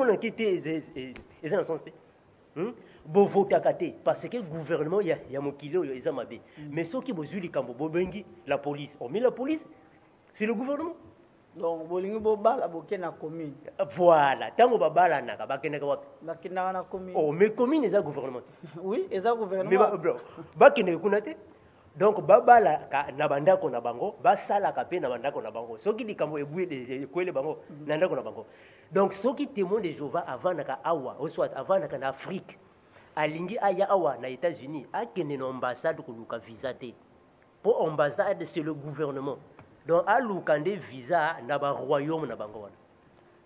Bomona qui était dans son sens. Bon vote parce que le gouvernement il y a mon kilo ils ont mabé. Mais ceux qui bougent les cambo bobengi la police. On met la police, c'est le gouvernement. Donc bolingi bobala bokena commune. Voilà, tango babala naka bakena ka wapi? Bakena na commune. Oh, mais commune c'est le gouvernement. Oui, c'est le gouvernement. Mais bro, bakena kunate. Donc babala na bandako na bango, basala ka pe na bandako na bango. Ceux qui dit kambo eboué de kwele bango na ndako na bango. Donc ceux qui témoignent de Jéhovah avant naka awa, ou soit avant naka na Afrique. Alingi aya awa na États-Unis, a kene na ambassade ko luka visa te. Pour ambassade c'est le gouvernement. Donc a lukande visa na ba royaume na bango wana.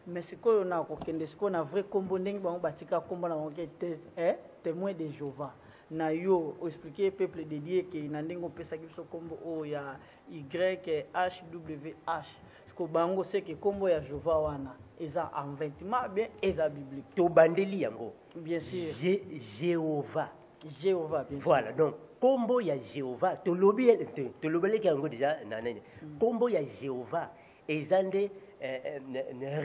Mais ce qu'on a kokende ce qu'on a vrai combo ndenge bango batika combo na bango témoin de Jéhovah. Na yo expliquer peuple dédié que na ndenge on pesa kiso combo o ya YHWH. Ce que bango c'est que combo ya Jéhovah wana eza inventement bien eza biblique. To bandeli yango. Bien sûr. Jéhovah. Jéhovah, bien sûr. Voilà, donc, combo ya Jéhovah, tu l'obélé qui a déjà, combo ya Jéhovah, et zande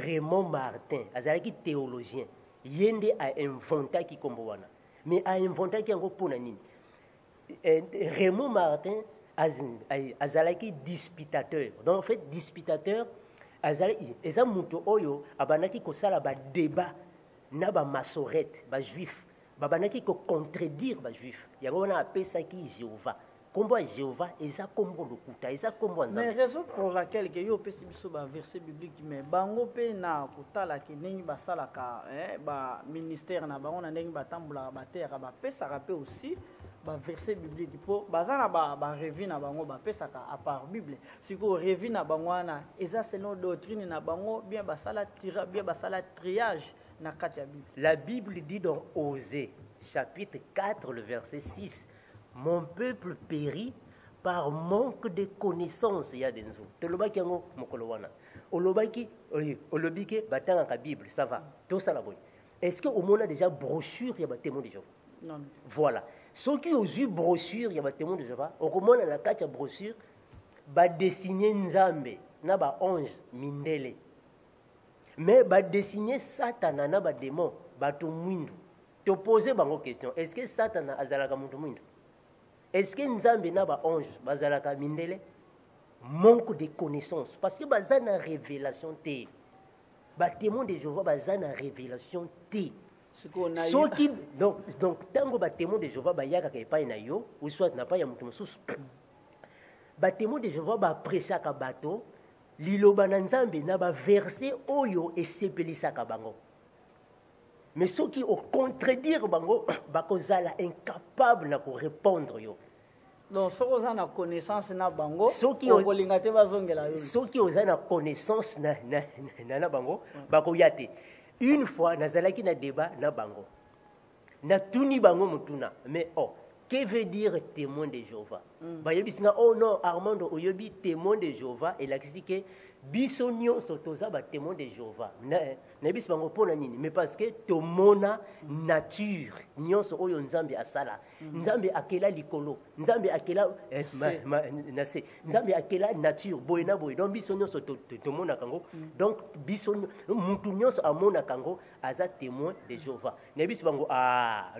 Raymond Martin, azalaki théologien, yende a inventé qui combo wana. Mais a inventé qui encore pour nani. Raymond Martin, azalaki disputateur. Donc, en fait, disputateur, azalaki, eza muto oyo, abanaki ko sala ba débat. Na ba masorette, ba juif, babanaki ko contredire ba juif. Yango na apesa ki Jéhovah. Kombo Jéhovah eza kombo lokuta, eza kombo nzambe. Mais raison pour laquelle que yo pesi biso ba verset biblique mais bango pe na kotala ki ndenge basalaka ba ministère na bango na ndenge batambula ba terre ba pesa ka pe aussi ba verset biblique pour bazana ba revi na bango ba pesa ka à part Bible. Siko revi na bango na eza selon doctrine na bango bien basala tira bien basala triage. La Bible dit dans Osée, chapitre 4, le verset 6, mon peuple périt par manque de connaissances. Il y a des gens. Tolobaki yango mokolo wana. Olobaki, olobiki batanga ka Bible, ça va. Tout ça la boy. Est-ce que au monde a déjà brochure ya témoin de Jéhovah? Non. Voilà. Ceux qui ont eu brochure ya témoin de Jéhovah, au moment na kati ya brochure, ba dessiner nzambe na ba ange mindele. Mais ba dessiner Satan na ba démon bato mwindu. Te poser bango question, est-ce que Satan azalaka muntu mwindu? Est-ce que nzambe na ba ange bazalaka mindele? Manque de connaissances parce que bazana révélation té. Ba témoin de Jéhovah bazana révélation té. Ce qu'on a eu qui donc tango ba témoin de Jéhovah ba yaka ka epai na yo ou soit na pa ya mutu mususu. Ba témoin de Jéhovah ba prêcha ka bato liloba na nzambe na ba verset oyo esepelisaka bango. Mais ceux qui ont contredire bango bakozala incapable na ko répondre yo. Donc ceux qui ont connaissance na bango ceux qui ont kolingate bazongela yo. Ceux qui ont connaissance na bango bakoyate. Une fois nazalaki na débat na bango. Na tuni bango mutuna mais que veut dire témoin de Jéhovah? Oh non, Armando Oyobi, témoin de Jéhovah, et là, c'est que Bisonio Sotoza, témoin de Jéhovah. Mais parce que to mona nature, Nyon so Oyo Nzambe Asala, Nzambe Akela Likolo, Nzambe Akela Nzambe Akela nature, Boena Boy, donc Bisonio Sotomona Kango, donc Bisonio Moutounion so Amona Kango, Aza témoin de Jéhovah. Nebis Bango,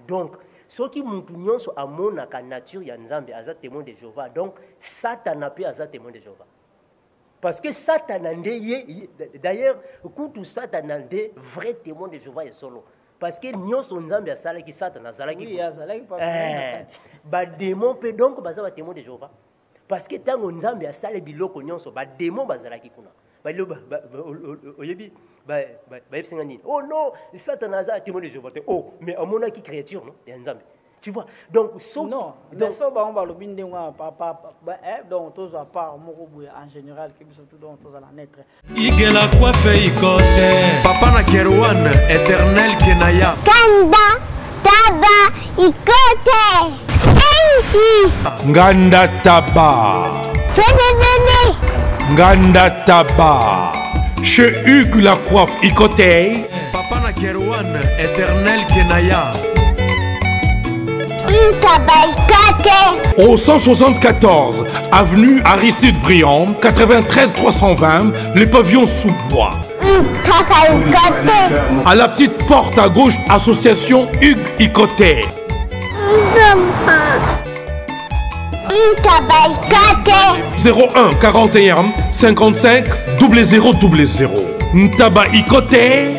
donc, ceux qui montrent sur amona ka nature ya nzambe aza témoin de Jéhovah. Donc Satan n'a pas aza témoin de Jéhovah. Parce que Satan d'ailleurs tout Satan a des vrais témoins de Jéhovah et solo. Parce que nous sommes nzambe ya sala ki Satan azala ki. Oui, azala ki pas. Ba démon peut donc baza ba témoin de Jéhovah. Parce que tango nzambe ya sala biloko nyonso ba démon bazala ki kuna. Oh non, Satan a témoin de Jéhovah. Oh, mais à mon qui créature, non? Tu vois? Donc, non, donc ça, on va le binder, donc tous à part, en général, qui surtout dans tous à la naître. Il la coiffe, il côté. Papa na Kerouan, éternel Kenaya. Kanda, Taba, il côté. Sensi. Nganda Taba. Fenene. Nganda Taba. Chez Hugues la coiffe, il côté. Papa na Kerouan, éternel Kenaya. Au 174, avenue Aristide Briand, 93 320, les pavillons sous bois. À la petite porte à gauche, association Hugues Ikoté. 01 41 55 0000. Ntaba Ikoté.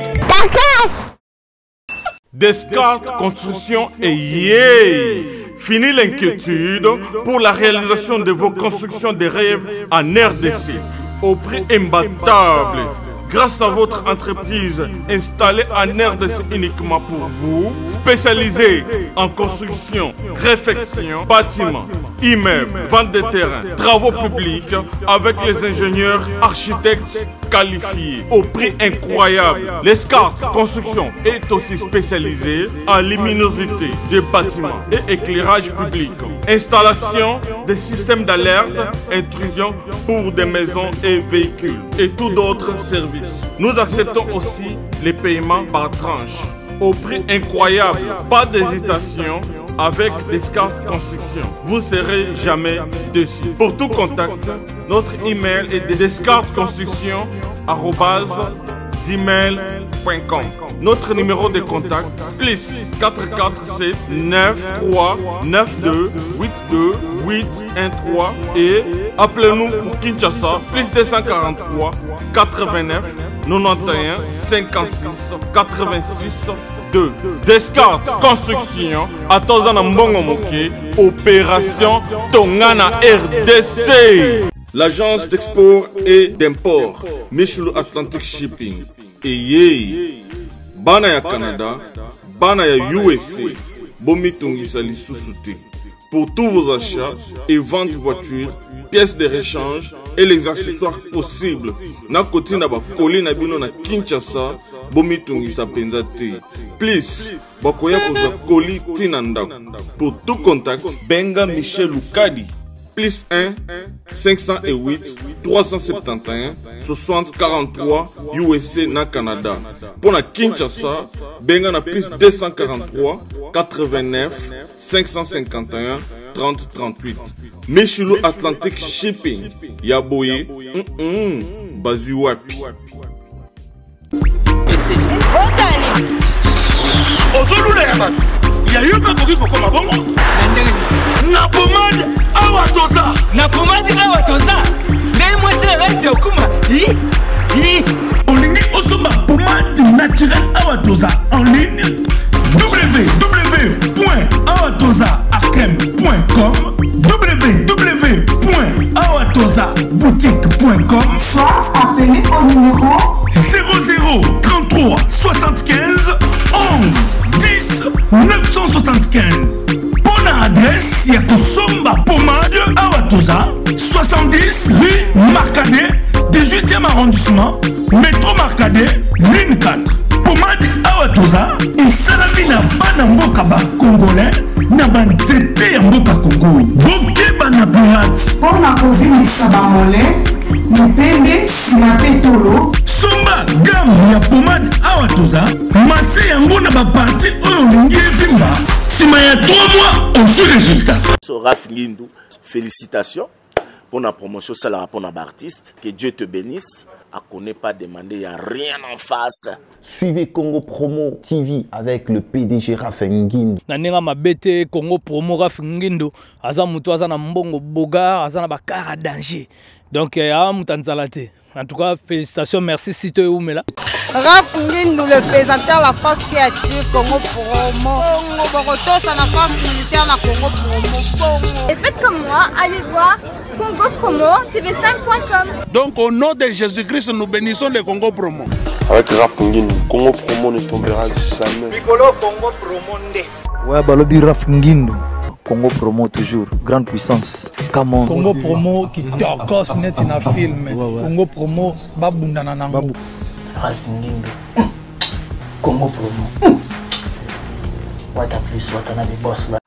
Descartes Construction et yeah! Fini l'inquiétude pour la réalisation de vos constructions de rêves en RDC au prix imbattable. Grâce à votre entreprise installée en RDC uniquement pour vous, spécialisée en construction, réfection, bâtiments, immeubles, vente de terrains, travaux publics, avec les ingénieurs architectes qualifiés au prix incroyable. Descartes Construction est aussi spécialisée en luminosité des bâtiments et éclairage public, installation des systèmes d'alerte, intrusion pour des maisons et véhicules et tout d'autres services. Nous acceptons aussi les paiements par tranche au prix incroyable. Pas d'hésitation avec Descartes Construction. Vous serez jamais déçus. Pour tout contact, notre email est descartesconstruction@gmail.com. Notre numéro de contact plus 447 93 92 82 813 et appelez-nous pour Kinshasa plus 243 89 91 56 86 2. Descartes Construction à Tozana Mbongo Moké, opération Tongana RDC. L'agence d'export et d'import Michel Atlantic Shipping et yé bana ya Canada, bana ya USA, bomitungisa lisusuté. Pour tous vos achats et ventes de voitures, pièces de rechange et les accessoires possibles. Na koti na ba koli na bino na Kinshasa, bomitungisa penzate. Please, bakoya koza koli tinanda. Pour tout contact, benga Michel Lukadi. Plus 1 508 371 60 43 USA na Canada. Pour la Kinshasa, benga na plus 243 89 551 30 38. Michelo Atlantic Shipping. Yaboye, bazu wapi. Il y a eu un peu de comme un bon. Na pomade awatoza. Na pomade awatoza. Mais moi c'est la vie au kuma. On ligne osoma pomade naturelle awatoza en ligne www.awatozaarkem.com www.awatozaboutique.com soit appelé au numéro 00 33 75 11 10 975. Bonne adresse, Yakosomba Pomade Awatoza, 70 rue Marcadet, 18e arrondissement, métro Marcadet, ligne 4. Pomade Awatoza, et Salamina Banamboka Congolais, Nabanzete Yamboka Congo. Boke Banapirate. Pour la COVID Sabamole, Mupende Sinapetolo. Somba gamme ya pomade Awatoza, Massé Yango na ba parti Olingi Vimba. Sima ya 3 mois, on suit résultat. Raf Ngindou, félicitations pour la promotion, ça la rapport à l'artiste. Que Dieu te bénisse. À qu'on n'ait pas demandé, il n'y a rien en face. Suivez Congo Promo TV avec le PDG Raf Ngindou. Nanenga mabete Congo Promo Raf Ngindou. Aza mutu aza na mbongo boga, aza na bakara danger. Donc a mutanzalate. En tout cas, félicitations, merci Sito et Oumela. Raf Ngindou, le présentateur la force créative Congo Promo. Congo Boroto, ça la force militaire na Congo Promo. Et faites comme moi, allez voir Congo Promo, tv5.com. Donc au nom de Jésus-Christ, nous bénissons le Congo Promo. Avec Raf Ngindou, Congo Promo ne tombera jamais. Piccolo Congo Promo nde. Ouais, Balobi Raf Ngindou. Congo Promo toujours, grande puissance. Comment Congo Promo qui torcos net in a film. Congo Promo babundana nango. Raf Ngindou. Congo Promo. What a plus, what a the boss là.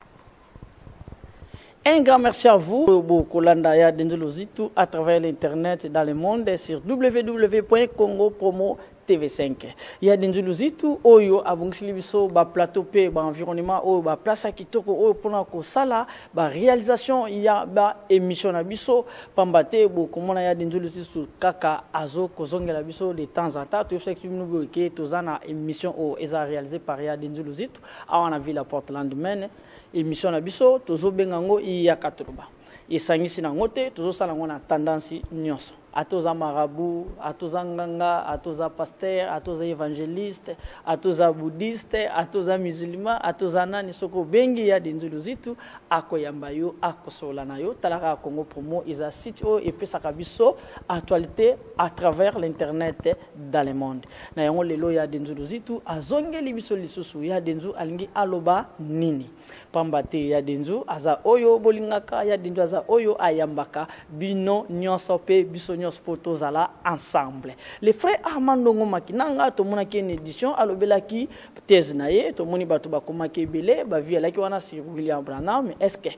Un grand merci à vous, Kolanda ya Dendelozitu, à travers l'internet dans le monde sur www.congopromo TV5 ya denjulu zitu oyo abongisili biso ba plateau pe ba environnement oyo ba place ya kitoko oyo pona ko sala ba réalisation ya ba émission na biso pambate bo komona ya denjulu zitu kaka azo kozongela biso de temps en temps to section nous ke tozana émission o eza réalisé par ya denjulu zitu awana villa Portland men émission na biso tozo bengango ya katoloba esangisi na ngote tozo sala ngona tendance nyonso atoza marabout, atoza nganga, atoza pasteur, atoza évangéliste, atoza bouddhiste, atoza musulman, atoza nani soko bengi ya denjulu zitu akoyamba yo akosola na yo talaka Congo Promo isa site o epesaka biso actualité à travers l'internet dans le monde. Na yango lelo ya denjulu zitu azongeli biso lisusu ya denzu alingi aloba nini. Pambate ya denzu aza oyo bolingaka ya denzu aza oyo ayambaka bino nyonso pe biso nyonso poto zala ensemble. Les frères Armando Ngoma Kinanga to mona ki une édition alobelaki thèse na ye to moni bato ba komaki belé ba vi alaki wana sur William Branham mais est-ce que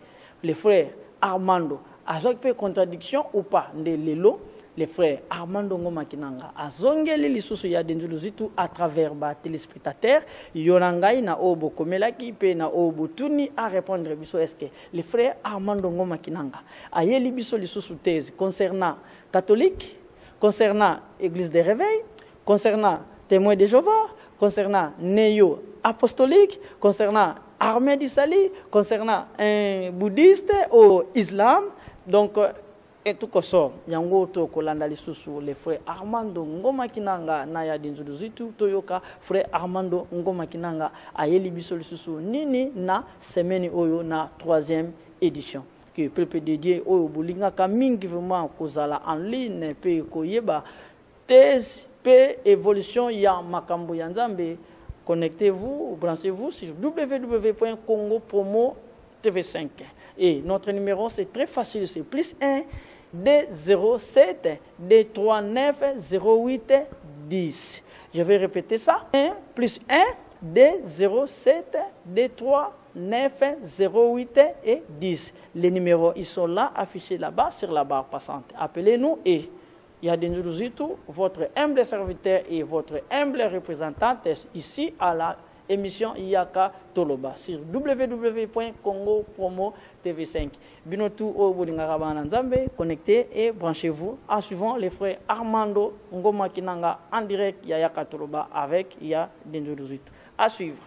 les frères Armando azok pe contradiction ou pas de lelo les frères Armando Ngoma Kinanga azongeli lisusu ya denjulu zitu à travers ba téléspectateurs yonangai na obo komelaki pe na obo tuni à répondre biso est-ce que les frères Armando Ngoma Kinanga ayeli biso lisusu thèse concernant catholique, concernant Église des Réveils, concernant Témoins de Jéhovah, concernant néo-apostolique, concernant Armée d'Israël, concernant un bouddhiste ou islam. Donc, et tout comme ça, yango to kolanda lisusu les frères Armando Ngoma Kinanga na ya denjulu zitu toyoka frère Armando Ngoma Kinanga ayeli biso lisusu nini na semaine oyo na 3e édition. Que peuple dédié au bolinga kamingi vraiment kozala en ligne pe koyeba thèse pe évolution ya makambo ya Nzambe. Connectez-vous, branchez-vous sur www.congopromo TV5 et notre numéro c'est très facile, c'est +1 D07 D39 08 10. Je vais répéter ça. 1 +1 D07 D3 9 08 et 10. Les numéros ils sont là affichés là-bas sur la barre passante. Appelez-nous et il y a des nous votre humble serviteur et votre humble représentante ici à la émission Iyaka Toloba sur www.congopromo TV5. Binotu au Boudingarabana Nzambe, connectez et branchez-vous en suivant les frères Armando Ngoma Kinanga en direct Iyaka Toloba avec Iya Denjoluzitu. À suivre.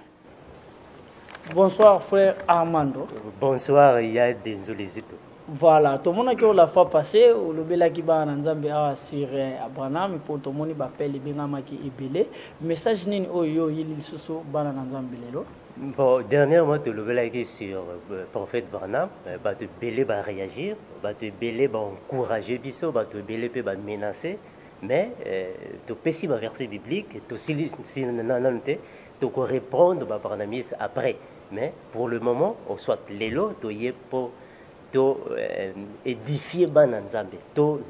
Bonsoir frère Armando. Bonsoir Iya Denjoluzitu. Voilà, tout le monde qui a la fois passée, le bela qui va en Nzambe sur Abraham, pour tout le monde qui appelle Benama qui est belé. Message ni oyo yili susu bana Nzambe lelo. Bon, dernièrement, tu le bela qui sur prophète Branham, bah te belé va réagir, bah te belé va encourager biso, bah te belé peut va menacer, mais tu peux si va verset biblique, tu si nanante, tu peux répondre bah Branhamis après, mais pour le moment, on soit lelo, tu y est pour to édifier bana Nzambe to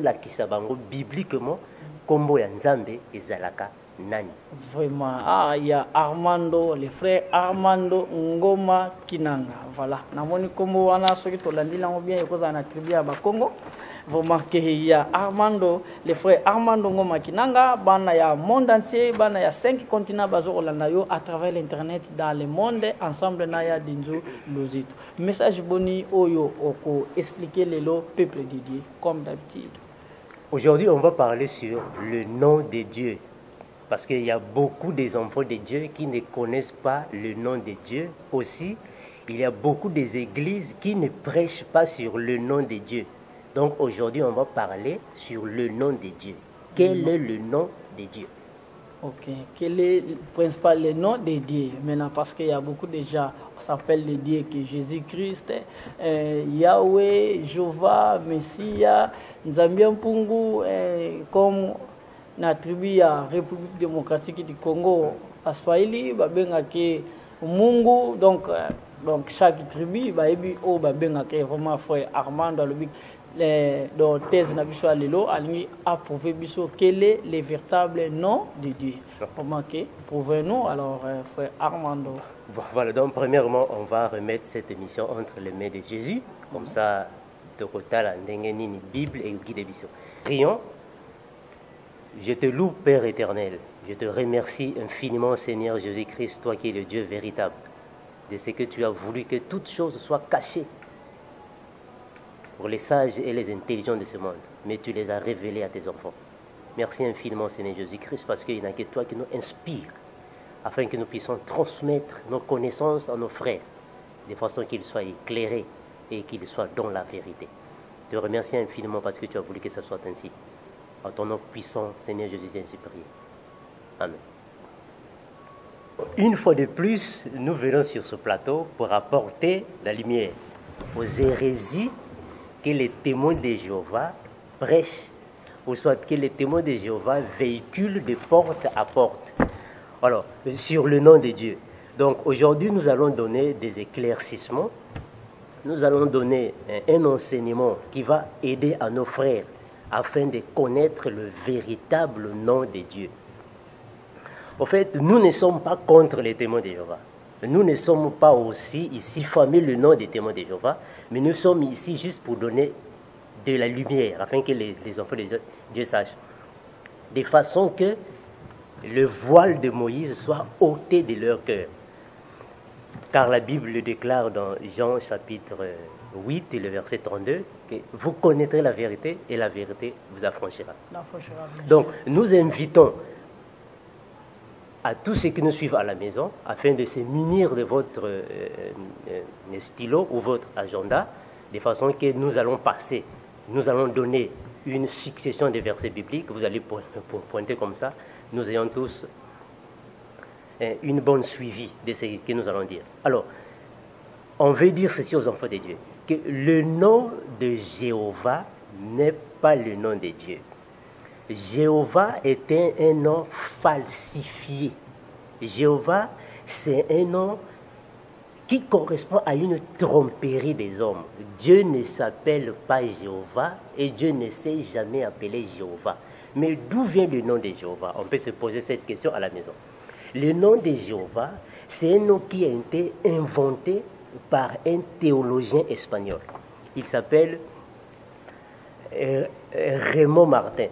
lakisa bango bibliquement kombo ya Nzambe ezalaka nani. Vraiment il y a Armando, les frères Armando Ngoma Kinanga. Voilà, namoni kombo wana soki to landila ngo bien ekoza na tribu ya Bakongo. Vous remarquez il y a Armando, les frères Armando Ngoma Kinanga, bana ya monde entier, bana ya 5 continents bazo olanda yo à travers l'internet dans le monde ensemble na ya dinzo lozito. Message boni oyo oko expliquer lelo peuple de Dieu comme d'habitude. Aujourd'hui, on va parler sur le nom de Dieu parce qu'il y a beaucoup des enfants de Dieu qui ne connaissent pas le nom de Dieu. Aussi, il y a beaucoup des églises qui ne prêchent pas sur le nom de Dieu. Donc aujourd'hui, on va parler sur le nom de Dieu. Quel est le nom de Dieu? Ok. Quel est le principal nom de Dieu? Maintenant, parce qu'il y a beaucoup de gens, on s'appelle les dieux que Jésus-Christ, Yahweh, Jéhovah, Messia, Nzambia Mpungu, comme la tribu ya République démocratique du Congo, à Swahili, babengaki Mungu, donc chaque tribu, baebi o babengaki vraiment frère Armando le dans thèse na biso lelo alingi approuver biso quel est le véritable nom de Dieu. Remarquez, prouvez-nous alors frère Armando. Voilà, donc premièrement, on va remettre cette émission entre les mains de Jésus, comme ça de kota la ndenge nini Bible et guide biso. Prions. Je te loue, Père éternel. Je te remercie infiniment, Seigneur Jésus-Christ, toi qui es le Dieu véritable, de ce que tu as voulu que toutes choses soient cachées pour les sages et les intelligents de ce monde, mais tu les as révélées à tes enfants. Merci infiniment, Seigneur Jésus-Christ, parce qu'il n'y a que toi qui nous inspire, afin que nous puissions transmettre nos connaissances à nos frères, de façon qu'ils soient éclairés et qu'ils soient dans la vérité. Je te remercie infiniment parce que tu as voulu que ce soit ainsi. En ton nom puissant, Seigneur Jésus, ainsi prié. Amen. Une fois de plus, nous venons sur ce plateau pour apporter la lumière aux hérésies que les témoins de Jéhovah prêchent, ou soit que les témoins de Jéhovah véhiculent de porte à porte. Alors, sur le nom de Dieu. Donc, aujourd'hui, nous allons donner des éclaircissements. Nous allons donner un enseignement qui va aider à nos frères afin de connaître le véritable nom de Dieu. En fait, nous ne sommes pas contre les témoins de Jéhovah. Nous ne sommes pas aussi ici fameux le nom des témoins de Jéhovah, mais nous sommes ici juste pour donner de la lumière, afin que les enfants de Dieu sachent. De façon que le voile de Moïse soit ôté de leur cœur. Car la Bible le déclare dans Jean chapitre 8 et le verset 32, que vous connaîtrez la vérité et la vérité vous affranchira. Donc, nous invitons à tous ceux qui nous suivent à la maison, afin de se munir de votre stylo ou votre agenda, de façon que nous allons passer, nous allons donner une succession de versets bibliques, vous allez pointer comme ça, nous ayons tous une bonne suivi de ce que nous allons dire. Alors, on veut dire ceci aux enfants de Dieu, que le nom de Jéhovah n'est pas le nom de Dieu. Jéhovah était un nom falsifié. Jéhovah, c'est un nom qui correspond à une tromperie des hommes. Dieu ne s'appelle pas Jéhovah et Dieu ne s'est jamais appelé Jéhovah. Mais d'où vient le nom de Jéhovah? On peut se poser cette question à la maison. Le nom de Jéhovah, c'est un nom qui a été inventé par un théologien espagnol. Il s'appelle Raymond Martin.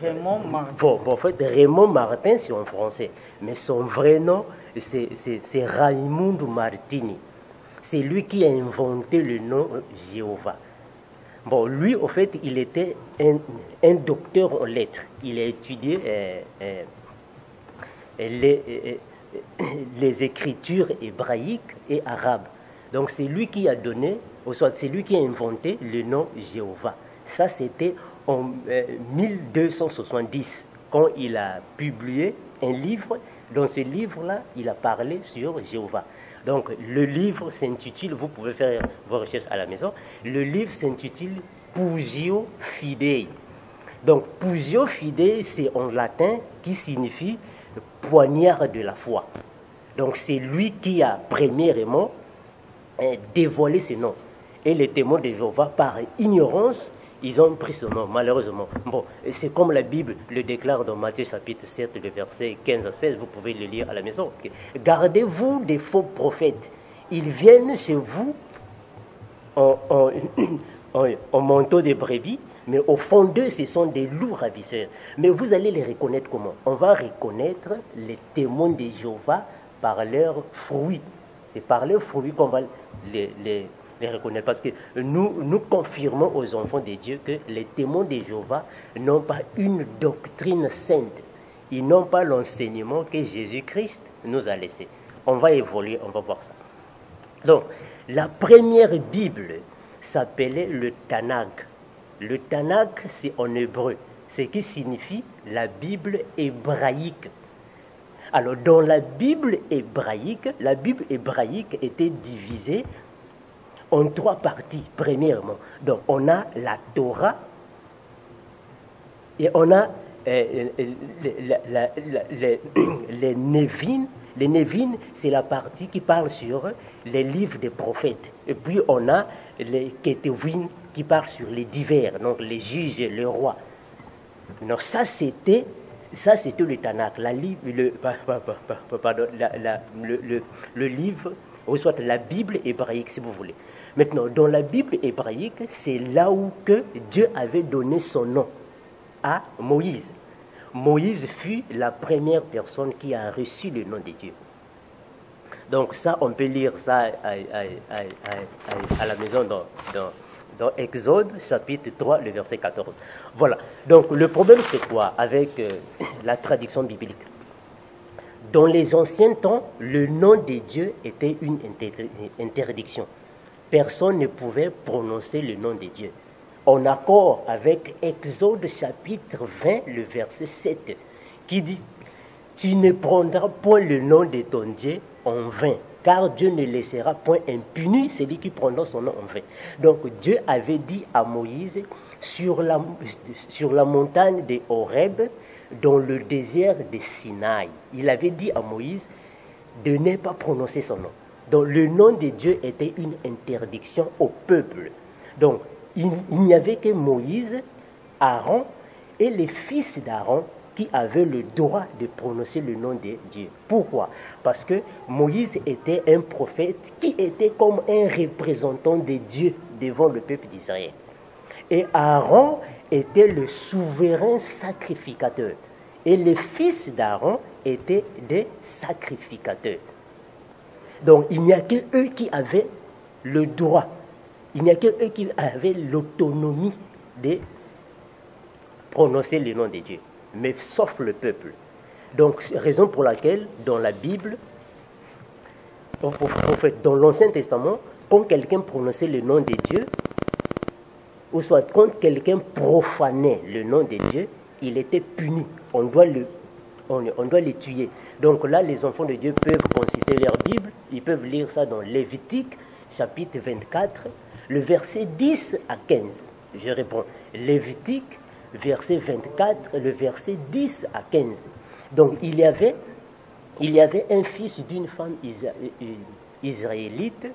Raymond Martin. Bon, en fait, Raymond Martin, c'est en français. Mais son vrai nom, c'est Raimundo Martini. C'est lui qui a inventé le nom Jéhovah. Bon, lui, en fait, il était un docteur en lettres. Il a étudié les écritures hébraïques et arabes. Donc, c'est lui qui a donné, ou soit c'est lui qui a inventé le nom Jéhovah. Ça, c'était en 1270, quand il a publié un livre. Dans ce livre-là, il a parlé sur Jéhovah. Donc, le livre s'intitule, vous pouvez faire vos recherches à la maison, le livre s'intitule Pugio Fidei. Donc, Pugio Fidei, c'est en latin qui signifie poignard de la foi. Donc, c'est lui qui a premièrement dévoilé ce nom. Et les témoins de Jéhovah, par ignorance, ils ont pris ce nom, malheureusement. Bon, c'est comme la Bible le déclare dans Matthieu chapitre 7, le verset 15 à 16, vous pouvez le lire à la maison. Gardez-vous des faux prophètes. Ils viennent chez vous en manteau de brebis, mais au fond d'eux, ce sont des loups ravisseurs. Mais vous allez les reconnaître comment? On va reconnaître les témoins de Jéhovah par leurs fruits. C'est par leurs fruits qu'on va les reconnaître. Parce que nous confirmons aux enfants de Dieu que les témoins de Jéhovah n'ont pas une doctrine sainte. Ils n'ont pas l'enseignement que Jésus-Christ nous a laissé. On va évoluer, on va voir ça. Donc, la première Bible s'appelait le Tanakh. Le Tanakh, c'est en hébreu, ce qui signifie la Bible hébraïque. Alors, dans la Bible hébraïque était divisée en trois parties, premièrement. Donc, on a la Torah et on a les Nevin. Les Nevin, c'est la partie qui parle sur les livres des prophètes. Et puis, on a les Ketuvim qui parlent sur les divers, donc les juges et les rois. Donc, ça, c'était le Tanakh, le livre, ou soit la Bible hébraïque, si vous voulez. Maintenant, dans la Bible hébraïque, c'est là où que Dieu avait donné son nom à Moïse. Moïse fut la première personne qui a reçu le nom de Dieu. Donc ça, on peut lire ça à la maison dans Exode, chapitre 3, le verset 14. Voilà. Donc le problème, c'est quoi avec la traduction biblique? Dans les anciens temps, le nom de Dieu était une interdiction. Personne ne pouvait prononcer le nom de Dieu. En accord avec Exode chapitre 20, le verset 7, qui dit « Tu ne prendras point le nom de ton Dieu en vain, car Dieu ne laissera point impuni celui qui prendra son nom en vain. » Donc Dieu avait dit à Moïse sur la montagne de Horeb, dans le désert de Sinaï, il avait dit à Moïse de ne pas prononcer son nom. Donc le nom de Dieu était une interdiction au peuple. Donc il n'y avait que Moïse, Aaron et les fils d'Aaron qui avaient le droit de prononcer le nom de Dieu. Pourquoi? Parce que Moïse était un prophète qui était comme un représentant de Dieu devant le peuple d'Israël. Et Aaron était le souverain sacrificateur. Et les fils d'Aaron étaient des sacrificateurs. Donc il n'y a que eux qui avaient le droit. Il n'y a que eux qui avaient l'autonomie de prononcer le nom de Dieu, mais sauf le peuple. Donc, raison pour laquelle, dans la Bible, en fait, dans l'Ancien Testament, quand quelqu'un prononçait le nom de Dieu, ou soit quand quelqu'un profanait le nom de Dieu, il était puni. On doit le tuer. Donc là, les enfants de Dieu peuvent consulter leur Bible, ils peuvent lire ça dans Lévitique, chapitre 24, le verset 10 à 15. Je réponds, Lévitique, verset 24, le verset 10 à 15. Donc il y avait un fils d'une femme israélite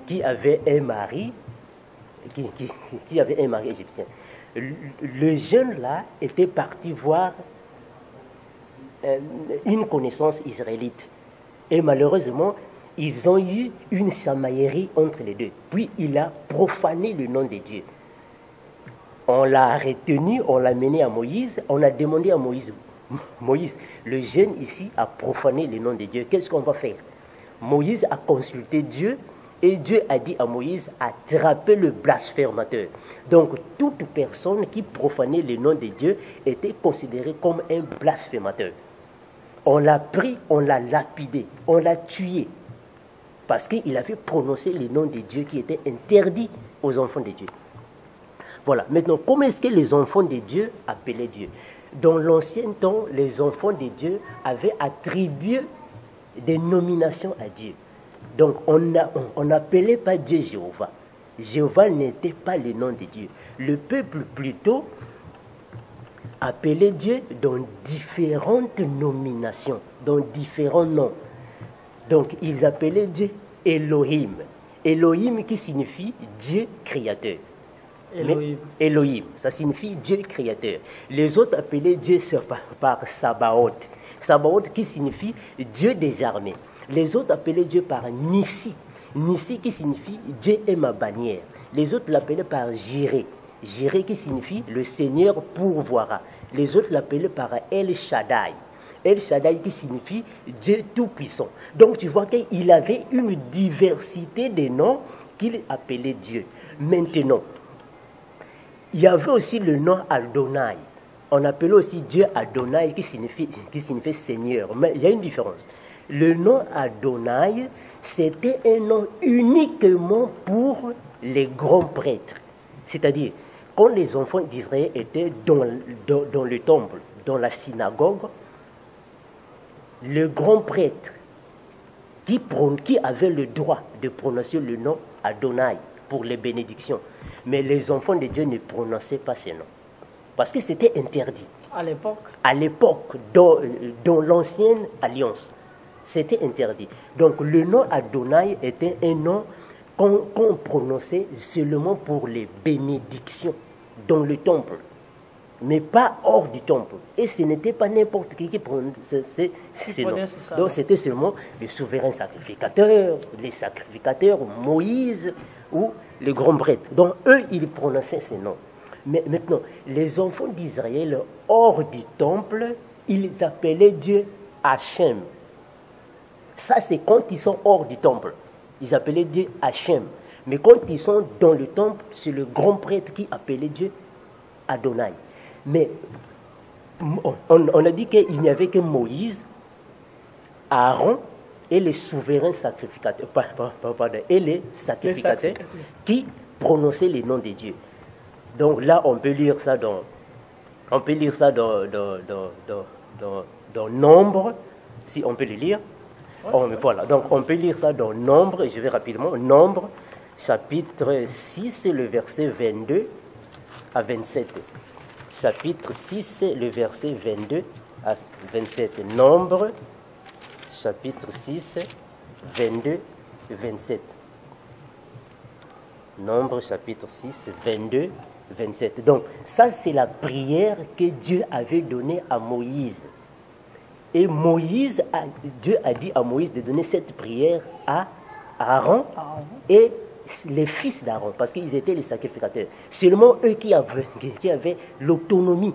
qui avait un mari, qui avait un mari égyptien. Le jeune là était parti voir une connaissance israélite. Et malheureusement, ils ont eu une chamaillerie entre les deux. Puis il a profané le nom de Dieu. On l'a retenu, on l'a mené à Moïse, on a demandé à Moïse, Moïse, le jeune ici a profané le nom de Dieu, qu'est-ce qu'on va faire? Moïse a consulté Dieu et Dieu a dit à Moïse, attrapez le blasphémateur. Donc toute personne qui profanait le nom de Dieu était considérée comme un blasphémateur. On l'a pris, on l'a lapidé, on l'a tué. Parce qu'il avait prononcé le nom de Dieu qui était interdit aux enfants de Dieu. Voilà. Maintenant, comment est-ce que les enfants de Dieu appelaient Dieu? Dans l'ancien temps, les enfants de Dieu avaient attribué des nominations à Dieu. Donc, on n'appelait pas Dieu Jéhovah. Jéhovah n'était pas le nom de Dieu. Le peuple, plutôt, appelait Dieu dans différentes nominations, dans différents noms. Donc, ils appelaient Dieu Elohim. Elohim qui signifie Dieu créateur. Elohim. Elohim, ça signifie Dieu créateur. Les autres appelaient Dieu par Sabaoth. Sabaoth qui signifie Dieu des armées. Les autres appelaient Dieu par Nissi. Nissi qui signifie Dieu est ma bannière. Les autres l'appelaient par Jireh. Jireh qui signifie le Seigneur pourvoira. Les autres l'appelaient par El Shaddai. El Shaddai qui signifie Dieu tout-puissant. Donc tu vois qu'il avait une diversité de noms qu'il appelait Dieu. Maintenant, il y avait aussi le nom Adonai. On appelait aussi Dieu Adonai qui signifie Seigneur. Mais il y a une différence. Le nom Adonai, c'était un nom uniquement pour les grands prêtres. C'est-à-dire, quand les enfants d'Israël étaient dans le temple, dans la synagogue, le grand prêtre qui avait le droit de prononcer le nom Adonai pour les bénédictions. Mais les enfants de Dieu ne prononçaient pas ce nom. Parce que c'était interdit. À l'époque? À l'époque, dans l'ancienne alliance, c'était interdit. Donc le nom Adonai était un nom qu'on prononçait seulement pour les bénédictions dans le temple, mais pas hors du temple. Et ce n'était pas n'importe qui prononçait ces noms. Donc c'était seulement les souverains sacrificateurs, les sacrificateurs, Moïse ou les grands prêtres. Donc eux, ils prononçaient ces noms. Mais maintenant, les enfants d'Israël, hors du temple, ils appelaient Dieu Hachem. Ça, c'est quand ils sont hors du temple. Ils appelaient Dieu Hachem. Mais quand ils sont dans le temple, c'est le grand prêtre qui appelait Dieu Adonai. Mais on a dit qu'il n'y avait que Moïse, Aaron et les souverains sacrificateurs, et les sacrificateurs qui prononçaient les noms de Dieu. Donc là, on peut lire ça dans Nombre, si on peut le lire. Voilà. Donc on peut lire ça dans Nombre, je vais rapidement. Nombre, chapitre 6, le verset 22 à 27. Chapitre 6, le verset 22 à 27. Nombre, chapitre 6, 22 et 27. Nombre, chapitre 6, 22, 27. Donc, ça, c'est la prière que Dieu avait donnée à Moïse. Et Dieu a dit à Moïse de donner cette prière à Aaron et les fils d'Aaron, parce qu'ils étaient les sacrificateurs. Seulement eux qui avaient l'autonomie,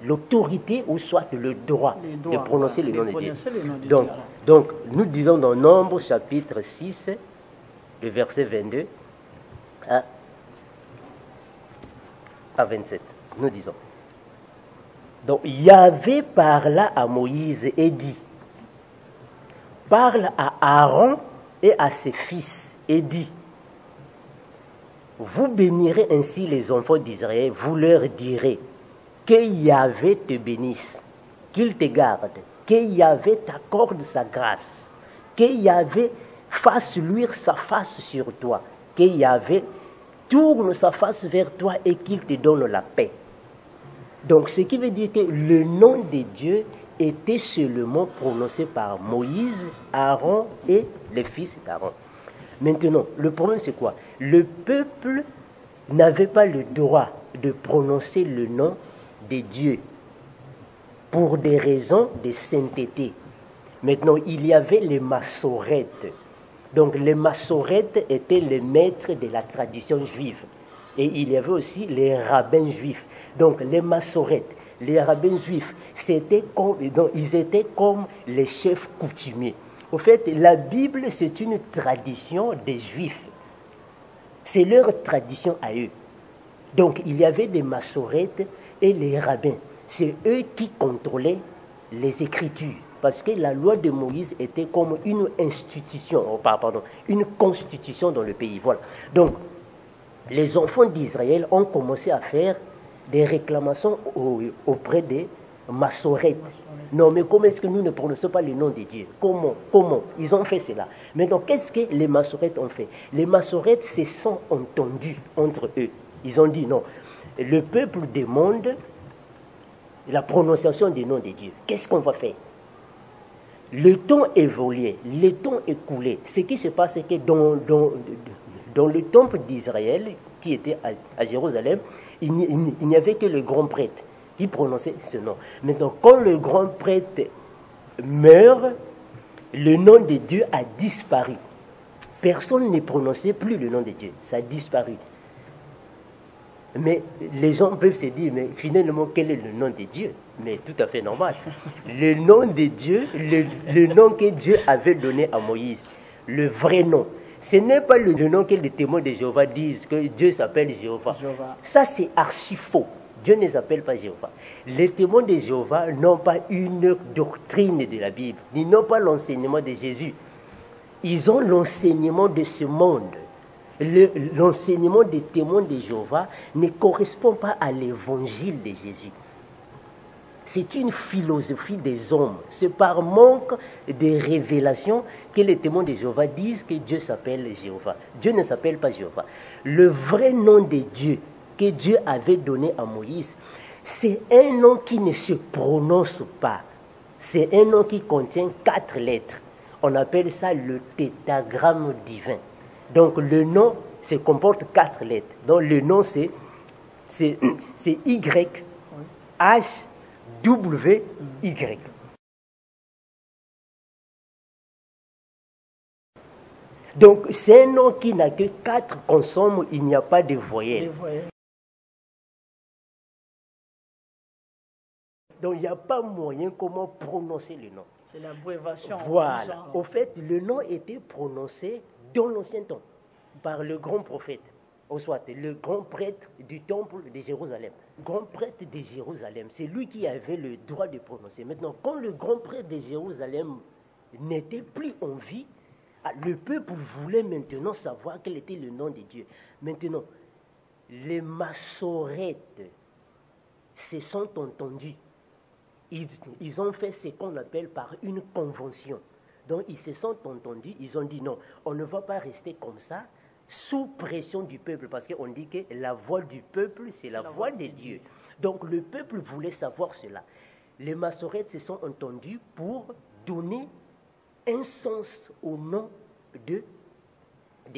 l'autorité ou soit le droit de prononcer le nom de Dieu. Donc, nous disons dans Nombre, chapitre 6, le verset 22 à 27. Nous disons. Donc, Yahvé parla à Moïse et dit, parle à Aaron et à ses fils et dit, vous bénirez ainsi les enfants d'Israël, vous leur direz que Yahvé te bénisse, qu'il te garde, que Yahvé t'accorde sa grâce, que Yahvé fasse luire sa face sur toi, que Yahvé tourne sa face vers toi et qu'il te donne la paix. Donc, ce qui veut dire que le nom de Dieu était seulement prononcé par Moïse, Aaron et les fils d'Aaron. Maintenant, le problème c'est quoi? Le peuple n'avait pas le droit de prononcer le nom de Dieu pour des raisons de sainteté. Maintenant, il y avait les massorètes. Donc, les massorètes étaient les maîtres de la tradition juive. Et il y avait aussi les rabbins juifs. Donc, les massorètes, les rabbins juifs, ils étaient comme les chefs coutumiers. Au fait, la Bible, c'est une tradition des Juifs. C'est leur tradition à eux. Donc, il y avait des massorètes et les rabbins. C'est eux qui contrôlaient les Écritures. Parce que la loi de Moïse était comme une institution, une constitution dans le pays. Voilà. Donc, les enfants d'Israël ont commencé à faire des réclamations auprès des massorètes. Non, mais comment est-ce que nous ne prononçons pas le nom de Dieu? Comment ils ont fait cela? Maintenant, qu'est-ce que les massorètes ont fait? Les massorètes se sont entendus entre eux. Ils ont dit non. Le peuple demande la prononciation du nom de Dieu. Qu'est-ce qu'on va faire? Le temps évoluait, le temps écoulé. Ce qui se passe, c'est que dans le temple d'Israël, qui était à Jérusalem, il n'y avait que le grand prêtre qui prononçait ce nom. Maintenant, quand le grand prêtre meurt, le nom de Dieu a disparu. Personne ne prononçait plus le nom de Dieu. Ça a disparu. Mais les gens peuvent se dire, mais finalement, quel est le nom de Dieu? Mais tout à fait normal. Le nom de Dieu, le nom que Dieu avait donné à Moïse, le vrai nom. Ce n'est pas le nom que les témoins de Jéhovah disent, que Dieu s'appelle Jéhovah. Ça, c'est archi faux. Dieu ne s'appelle pas Jéhovah. Les témoins de Jéhovah n'ont pas une doctrine de la Bible, ils n'ont pas l'enseignement de Jésus. Ils ont l'enseignement de ce monde. L'enseignement des témoins de Jéhovah ne correspond pas à l'évangile de Jésus. C'est une philosophie des hommes. C'est par manque de révélations que les témoins de Jéhovah disent que Dieu s'appelle Jéhovah. Dieu ne s'appelle pas Jéhovah. Le vrai nom de Dieu que Dieu avait donné à Moïse, c'est un nom qui ne se prononce pas. C'est un nom qui contient 4 lettres. On appelle ça le tétragramme divin. Donc le nom se comporte 4 lettres. Donc le nom c'est Y, H, W, Y. Donc c'est un nom qui n'a que 4 consonnes, il n'y a pas de voyelles. Donc il n'y a pas moyen comment prononcer le nom. C'est l'abréviation. Voilà. Au fait, le nom était prononcé dans l'ancien temps par le grand prophète, ou soit le grand prêtre du temple de Jérusalem. Grand prêtre de Jérusalem, c'est lui qui avait le droit de prononcer. Maintenant, quand le grand prêtre de Jérusalem n'était plus en vie, le peuple voulait maintenant savoir quel était le nom de Dieu. Maintenant, les massorètes se sont entendus. Ils ont fait ce qu'on appelle par une convention. Donc, ils se sont entendus, ils ont dit non, on ne va pas rester comme ça, sous pression du peuple, parce qu'on dit que la voix du peuple, c'est la voix de Dieu. Donc, le peuple voulait savoir cela. Les massorètes se sont entendus pour donner un sens au nom de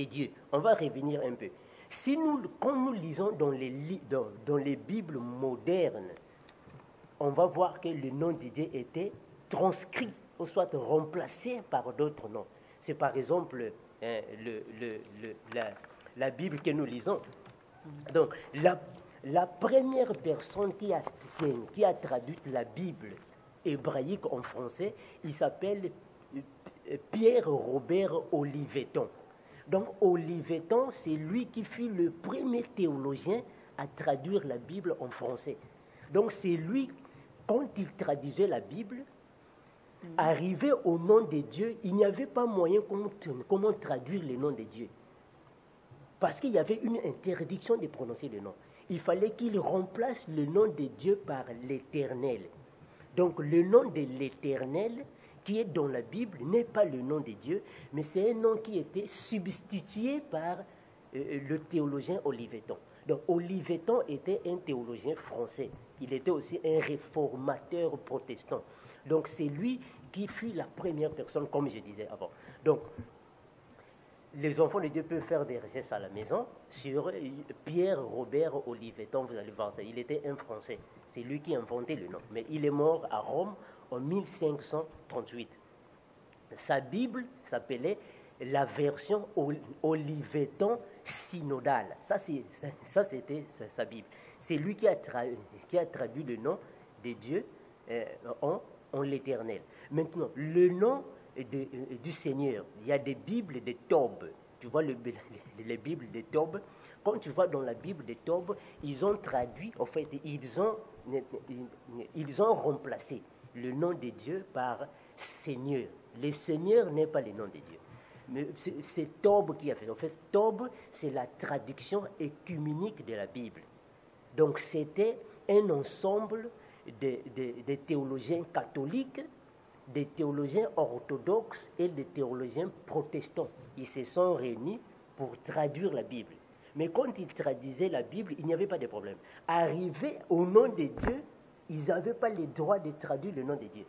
Dieu. On va revenir un peu. Si nous, quand nous lisons dans les Bibles modernes, on va voir que le nom de Dieu était transcrit, ou soit remplacé par d'autres noms. C'est par exemple la Bible que nous lisons. Donc, la première personne qui a traduit la Bible hébraïque en français, il s'appelle Pierre-Robert Olivetan. Donc, Olivetan, c'est lui qui fut le premier théologien à traduire la Bible en français. Donc, c'est lui, quand il traduisait la Bible, arrivé au nom de Dieu, il n'y avait pas moyen comment traduire le nom de Dieu. Parce qu'il y avait une interdiction de prononcer le nom. Il fallait qu'il remplace le nom de Dieu par l'Éternel. Donc, le nom de l'Éternel qui est dans la Bible n'est pas le nom de Dieu, mais c'est un nom qui était substitué par le théologien Olivetan. Donc Olivetan était un théologien français. Il était aussi un réformateur protestant. Donc c'est lui qui fut la première personne, comme je disais avant. Donc les enfants de Dieu peuvent faire des recherches à la maison sur Pierre-Robert Olivetan, vous allez voir ça. Il était un Français. C'est lui qui a inventé le nom. Mais il est mort à Rome en 1538. Sa Bible s'appelait la version Olivetan synodale. Ça, c'était sa Bible. C'est lui qui a traduit le nom de Dieu en l'Éternel. Maintenant, le nom du Seigneur, il y a des Bibles de Tob. Tu vois les Bibles de Tob. Quand tu vois dans la Bible de Tob, ils ont traduit, en fait, ils ont remplacé le nom de Dieu par Seigneur. Le Seigneur n'est pas le nom de Dieu. Mais c'est Tob qui a fait. En fait, Tob, c'est la traduction écuménique de la Bible. Donc, c'était un ensemble de théologiens catholiques, des théologiens orthodoxes et des théologiens protestants. Ils se sont réunis pour traduire la Bible. Mais quand ils traduisaient la Bible, il n'y avait pas de problème. Arrivé au nom de Dieu, ils n'avaient pas le droit de traduire le nom de Dieu.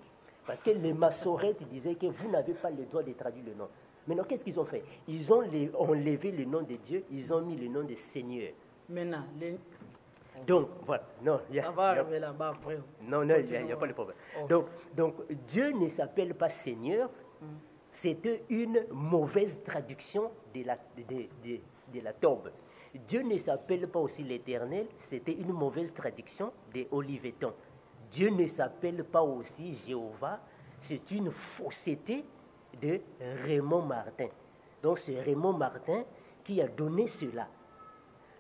Parce que les massorètes disaient que vous n'avez pas le droit de traduire le nom. Maintenant, qu'est-ce qu'ils ont fait? Ils ont enlevé le nom de Dieu, ils ont mis le nom de Seigneur. Maintenant, donc, voilà. Non, ça va arriver là-bas après. Non, il n'y a pas de problème. Oh. Donc, Dieu ne s'appelle pas Seigneur. C'était une mauvaise traduction de la Tob. Dieu ne s'appelle pas aussi l'Éternel. C'était une mauvaise traduction de Olivetan. Dieu ne s'appelle pas aussi Jéhovah. C'est une fausseté de Raymond Martin. Donc, c'est Raymond Martin qui a donné cela.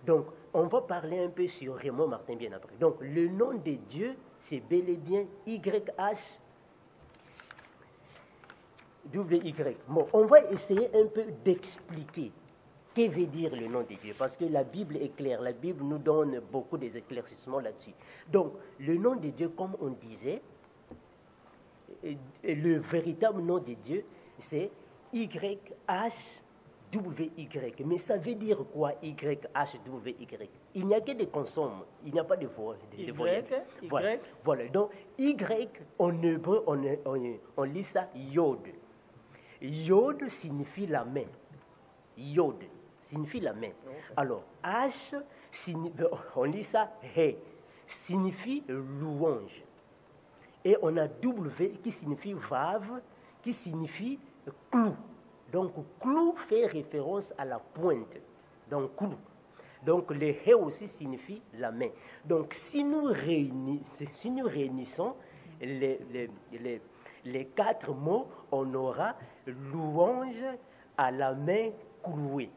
Donc, on va parler un peu sur Raymond Martin bien après. Donc, le nom de Dieu, c'est bel et bien YH WY. Bon, on va essayer un peu d'expliquer que veut dire le nom de Dieu, parce que la Bible est claire. La Bible nous donne beaucoup d'éclaircissements là-dessus. Donc, le nom de Dieu, comme on disait, le véritable nom de Dieu, c'est YHWY. Mais ça veut dire quoi, YHWY? Il n'y a que des consonnes, il n'y a pas de voix. Voilà. Donc, Y, en hébreu, on lit ça Yod. Yod signifie la main. Yod signifie la main. Alors, H, on lit ça He, signifie louange. Et on a W qui signifie Vav, qui signifie clou. Donc, clou fait référence à la pointe. Donc, clou. Donc le He aussi signifie la main. Donc si nous réunissons les 4 mots, on aura louange à la main clouée.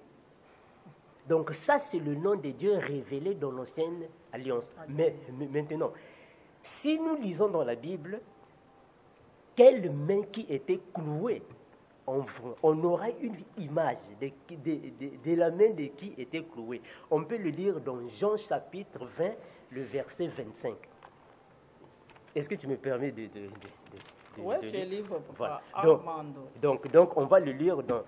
Donc ça, c'est le nom de Dieu révélé dans l'Ancienne Alliance. Mais maintenant, si nous lisons dans la Bible, quelle main qui était clouée, on aura une image de la main de qui était clouée. On peut le lire dans Jean chapitre 20, le verset 25. Est-ce que tu me permets de oui, tu es libre, voilà. Armando. Donc, on va le lire dans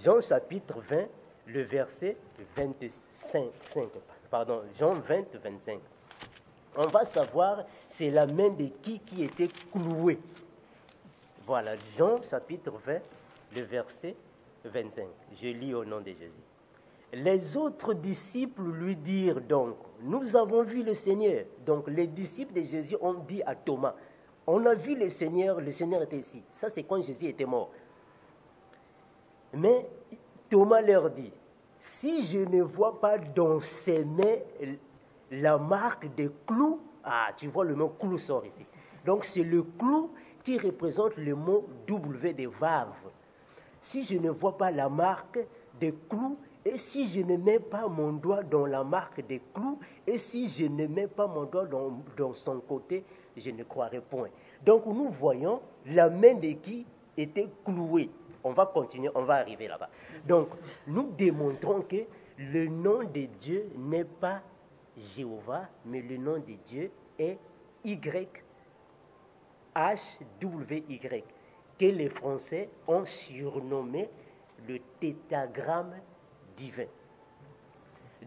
Jean chapitre 20, le verset 25. Pardon, Jean 20, 25. On va savoir c'est la main de qui était clouée. Voilà, Jean chapitre 20, le verset 25. Je lis au nom de Jésus. Les autres disciples lui dirent donc, nous avons vu le Seigneur. Donc les disciples de Jésus ont dit à Thomas, on a vu le Seigneur était ici. Ça c'est quand Jésus était mort. Mais Thomas leur dit, si je ne vois pas dans ses mains la marque des clous, tu vois le mot clou sort ici. Donc c'est le clou qui représente le mot W de Vav. Si je ne vois pas la marque des clous, et si je ne mets pas mon doigt dans la marque des clous, et si je ne mets pas mon doigt dans son côté, je ne croirai point. Donc nous voyons la main de qui était clouée. On va continuer, on va arriver là-bas. Donc nous démontrons que le nom de Dieu n'est pas Jéhovah, mais le nom de Dieu est YHWY, que les Français ont surnommé le tétragramme divin.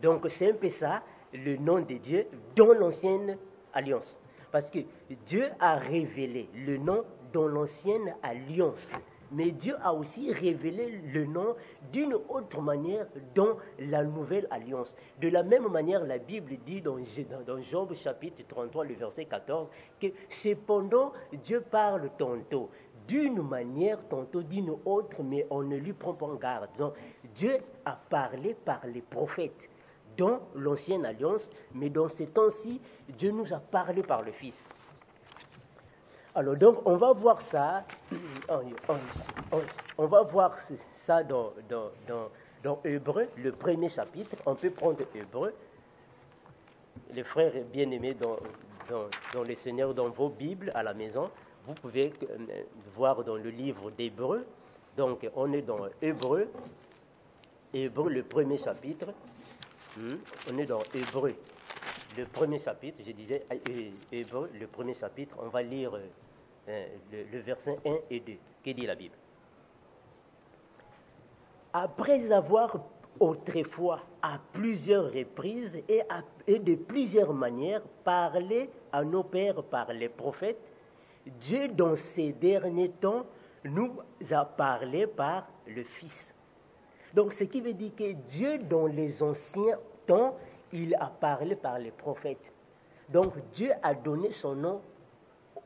Donc c'est un peu ça, le nom de Dieu dans l'Ancienne Alliance. Parce que Dieu a révélé le nom dans l'Ancienne Alliance. Mais Dieu a aussi révélé le nom d'une autre manière dans la Nouvelle Alliance. De la même manière, la Bible dit dans Job chapitre 33, le verset 14, que cependant Dieu parle tantôt d'une manière, tantôt d'une autre, mais on ne lui prend pas en garde. Donc Dieu a parlé par les prophètes dans l'Ancienne Alliance, mais dans ces temps-ci, Dieu nous a parlé par le Fils. Alors donc on va voir ça, on va voir ça dans Hébreux, le premier chapitre. On peut prendre Hébreux, les frères bien-aimés dans le Seigneur, dans vos Bibles à la maison. Vous pouvez voir dans le livre d'Hébreux. Donc on est dans Hébreux, le premier chapitre. On est dans Hébreux, le premier chapitre. Je disais Hébreux, le premier chapitre. On va lire le verset 1 et 2. Que dit la Bible? Après avoir autrefois à plusieurs reprises et de plusieurs manières parlé à nos pères par les prophètes, Dieu dans ces derniers temps nous a parlé par le Fils. Donc ce qui veut dire que Dieu dans les anciens temps, il a parlé par les prophètes. Donc Dieu a donné son nom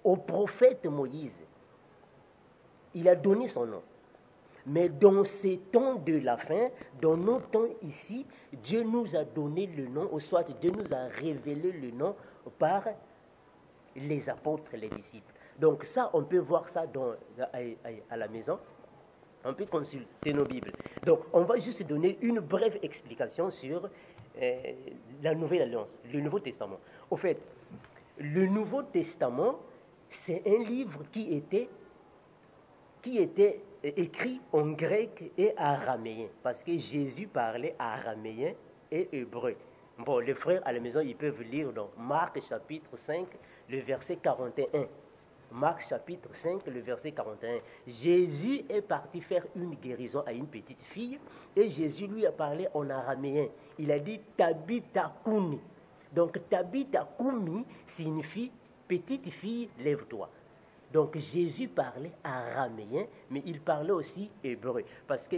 au prophète Moïse. Il a donné son nom. Mais dans ces temps de la fin, dans nos temps ici, Dieu nous a donné le nom, ou soit Dieu nous a révélé le nom par les apôtres, les disciples. Donc ça, on peut voir ça à la maison. On peut consulter nos Bibles. Donc on va juste donner une brève explication sur la Nouvelle Alliance, le Nouveau Testament. Au fait, le Nouveau Testament, c'est un livre qui était écrit en grec et araméen, parce que Jésus parlait araméen et hébreu. Bon, les frères à la maison, ils peuvent lire dans Marc chapitre 5, le verset 41. Marc chapitre 5, le verset 41. Jésus est parti faire une guérison à une petite fille, et Jésus lui a parlé en araméen. Il a dit Tabitha Kumi. Donc Tabitha Kumi signifie petite fille, lève-toi. Donc Jésus parlait araméen, mais il parlait aussi hébreu. Parce que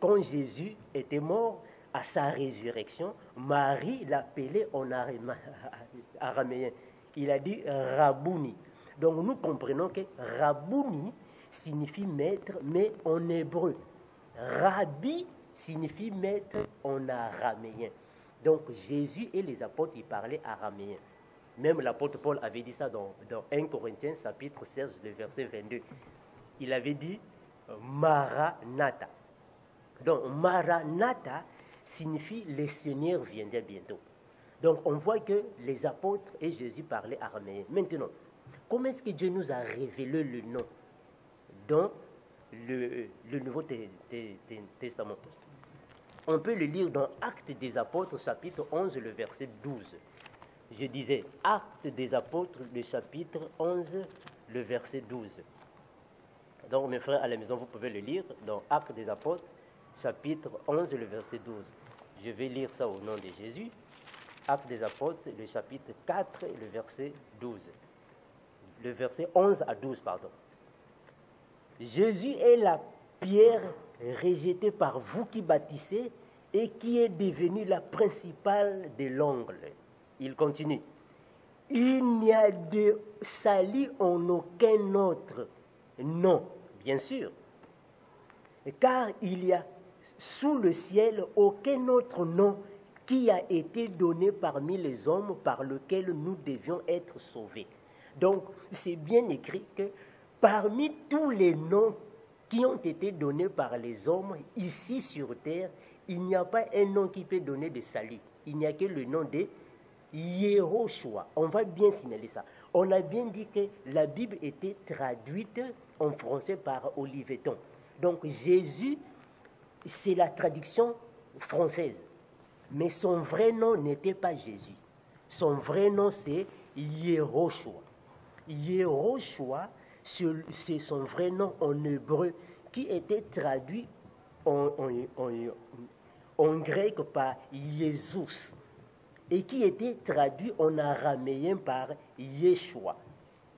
quand Jésus était mort, à sa résurrection, Marie l'appelait en araméen. Il a dit Rabouni. Donc nous comprenons que Rabouni signifie maître, mais en hébreu. Rabbi signifie maître en araméen. Donc Jésus et les apôtres, ils parlaient araméen. Même l'apôtre Paul avait dit ça dans 1 Corinthiens chapitre 16, le verset 22. Il avait dit Maranatha. Donc Maranatha signifie le Seigneur viendra bientôt. Donc on voit que les apôtres et Jésus parlaient araméen. Maintenant, comment est-ce que Dieu nous a révélé le nom dans le Nouveau Testament? On peut le lire dans Actes des Apôtres, chapitre 11, le verset 12. Je disais, Actes des Apôtres, le chapitre 11, le verset 12. Donc, mes frères, à la maison, vous pouvez le lire dans Actes des Apôtres, chapitre 11, le verset 12. Je vais lire ça au nom de Jésus. Actes des Apôtres, le chapitre 4, le verset 12. Le verset 11 à 12, pardon. Jésus est la pierre rejetée par vous qui bâtissez et qui est devenue la principale de l'angle. Il continue. Il n'y a de salut en aucun autre nom, bien sûr, car il y a sous le ciel aucun autre nom qui a été donné parmi les hommes par lequel nous devions être sauvés. Donc, c'est bien écrit que parmi tous les noms qui ont été donnés par les hommes ici sur terre, il n'y a pas un nom qui peut donner de salut. Il n'y a que le nom de Yehoshua. On va bien signaler ça. On a bien dit que la Bible était traduite en français par Oliveton. Donc Jésus, c'est la traduction française. Mais son vrai nom n'était pas Jésus. Son vrai nom, c'est Yehoshua. Yehoshua, c'est son vrai nom en hébreu, qui était traduit en grec par Jésus et qui était traduit en araméen par Yeshua.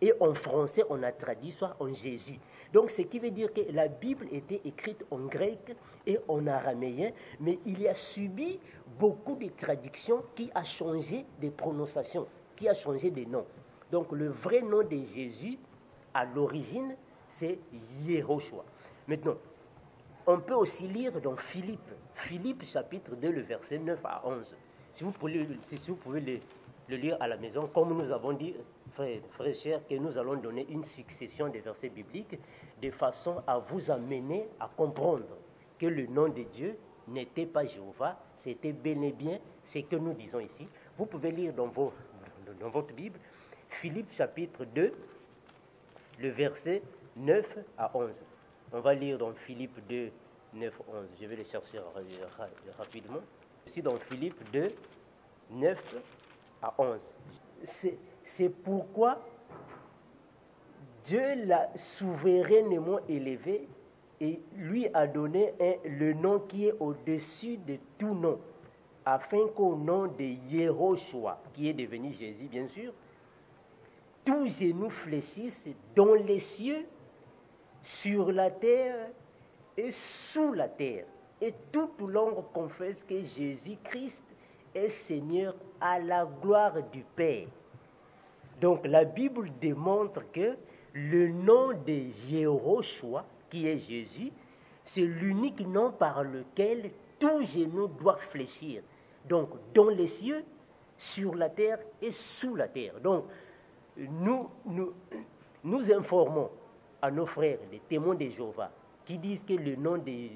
Et en français, on a traduit soit en Jésus. Donc, ce qui veut dire que la Bible était écrite en grec et en araméen, mais il y a subi beaucoup de traductions qui a changé des prononciations, qui a changé des noms. Donc, le vrai nom de Jésus, à l'origine, c'est Yehoshua. Maintenant, on peut aussi lire dans Philippe chapitre 2, le verset 9 à 11. Si vous pouvez le lire à la maison, comme nous avons dit, frères et chers, que nous allons donner une succession de versets bibliques de façon à vous amener à comprendre que le nom de Dieu n'était pas Jéhovah, c'était bel et bien ce que nous disons ici. Vous pouvez lire dans votre Bible, Philippe chapitre 2, le verset 9 à 11. On va lire dans Philippe 2, 9, 11. Je vais le chercher rapidement. Ici dans Philippe 2, 9 à 11. C'est pourquoi Dieu l'a souverainement élevé et lui a donné le nom qui est au-dessus de tout nom, afin qu'au nom de Yehoshua, qui est devenu Jésus, bien sûr, tous genoux fléchissent dans les cieux, sur la terre et sous la terre. Et toute langue confesse que Jésus-Christ est Seigneur à la gloire du Père. Donc la Bible démontre que le nom de Yehoshua, qui est Jésus, c'est l'unique nom par lequel tout genou doit fléchir. Donc dans les cieux, sur la terre et sous la terre. Donc nous informons à nos frères, les témoins de Jéhovah, qui disent que le nom de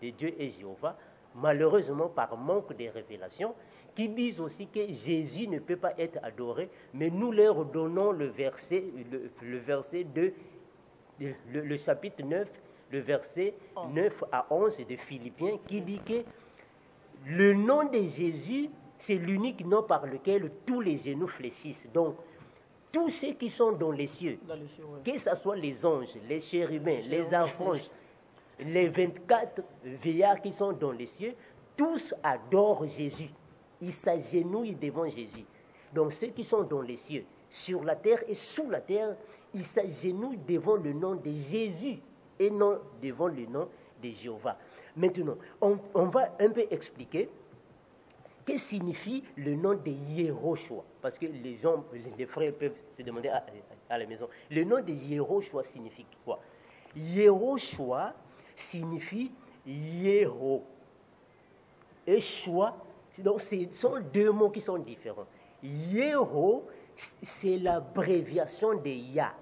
Dieu est Jéhovah, malheureusement par manque de révélation, qui disent aussi que Jésus ne peut pas être adoré, mais nous leur donnons le verset 2, le chapitre 9, le verset 9 à 11 de Philippiens, qui dit que le nom de Jésus, c'est l'unique nom par lequel tous les genoux fléchissent. Donc, tous ceux qui sont dans les cieux, que ce soit les anges, les chérubins, les archanges, les 24 vieillards qui sont dans les cieux, tous adorent Jésus. Ils s'agenouillent devant Jésus. Donc ceux qui sont dans les cieux, sur la terre et sous la terre, ils s'agenouillent devant le nom de Jésus et non devant le nom de Jéhovah. Maintenant, on va un peu expliquer que signifie le nom de Yehoshua. Parce que les frères peuvent se demander à la maison. Le nom de Yehoshua signifie quoi? Yehoshua signifie Yeho. Et Shua Donc ce sont deux mots qui sont différents. Yého, c'est l'abréviation de Ya.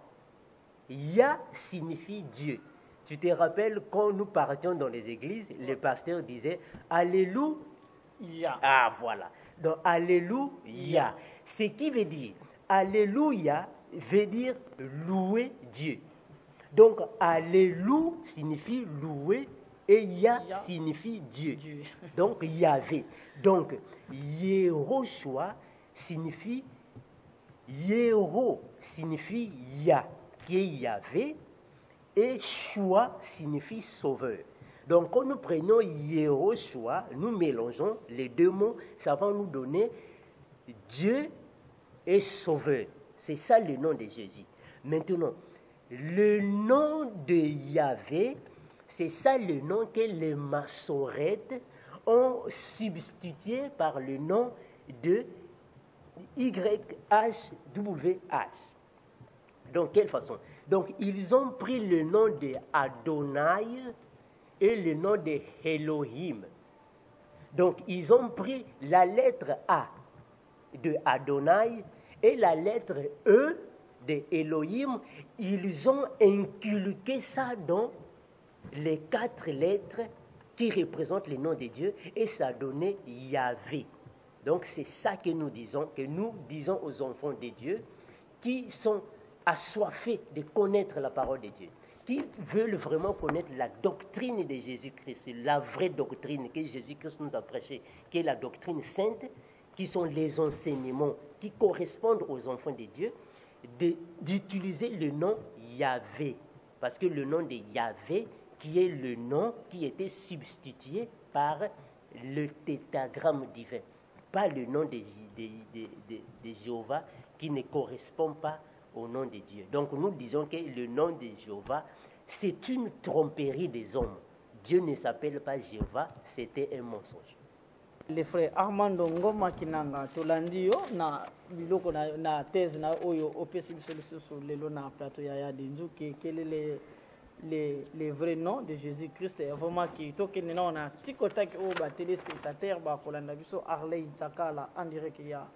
Ya signifie Dieu. Tu te rappelles quand nous partions dans les églises, les pasteurs disaient Alléluia. Ah voilà. Donc Alléluia. Ce qui veut dire Alléluia veut dire louer Dieu. Donc Alléluia signifie louer et Ya signifie Dieu. Donc Yahvé. Donc Yehoshua signifie Yého signifie Ya qui est Yahvé et Shua signifie sauveur. Donc quand nous prenons Yehoshua, nous mélangeons les deux mots, ça va nous donner Dieu et sauveur. C'est ça le nom de Jésus. Maintenant, le nom de Yahvé, c'est ça le nom que les massorètes ont substitué par le nom de YHWH. Donc, quelle façon? Donc, ils ont pris le nom de Adonai et le nom de Elohim. Donc, ils ont pris la lettre A de Adonai et la lettre E de Elohim. Ils ont inculqué ça dans les 4 lettres qui représentent le nom de Dieu et ça a donné Yahvé. Donc, c'est ça que nous disons aux enfants de Dieu qui sont assoiffés de connaître la parole de Dieu, qui veulent vraiment connaître la doctrine de Jésus-Christ, la vraie doctrine que Jésus-Christ nous a prêchée, qui est la doctrine sainte, qui sont les enseignements qui correspondent aux enfants de Dieu, d'utiliser le nom Yahvé, parce que le nom de Yahvé, qui est le nom qui était substitué par le tétragramme divin, pas le nom de Jéhovah qui ne correspond pas au nom de Dieu. Donc nous disons que le nom de Jéhovah, c'est une tromperie des hommes. Dieu ne s'appelle pas Jéhovah, c'était un mensonge. Les frères Armando Ngoma Kinanga tolandi yo na biloko na thèse na oyo opesi biso sur lelo na plateau ya Dinzu quel est les vrais noms de Jésus-Christ et vraiment qui tokene na na tikotaki o ba téléspectateurs ba kolanda biso Arley Zakala en direct ya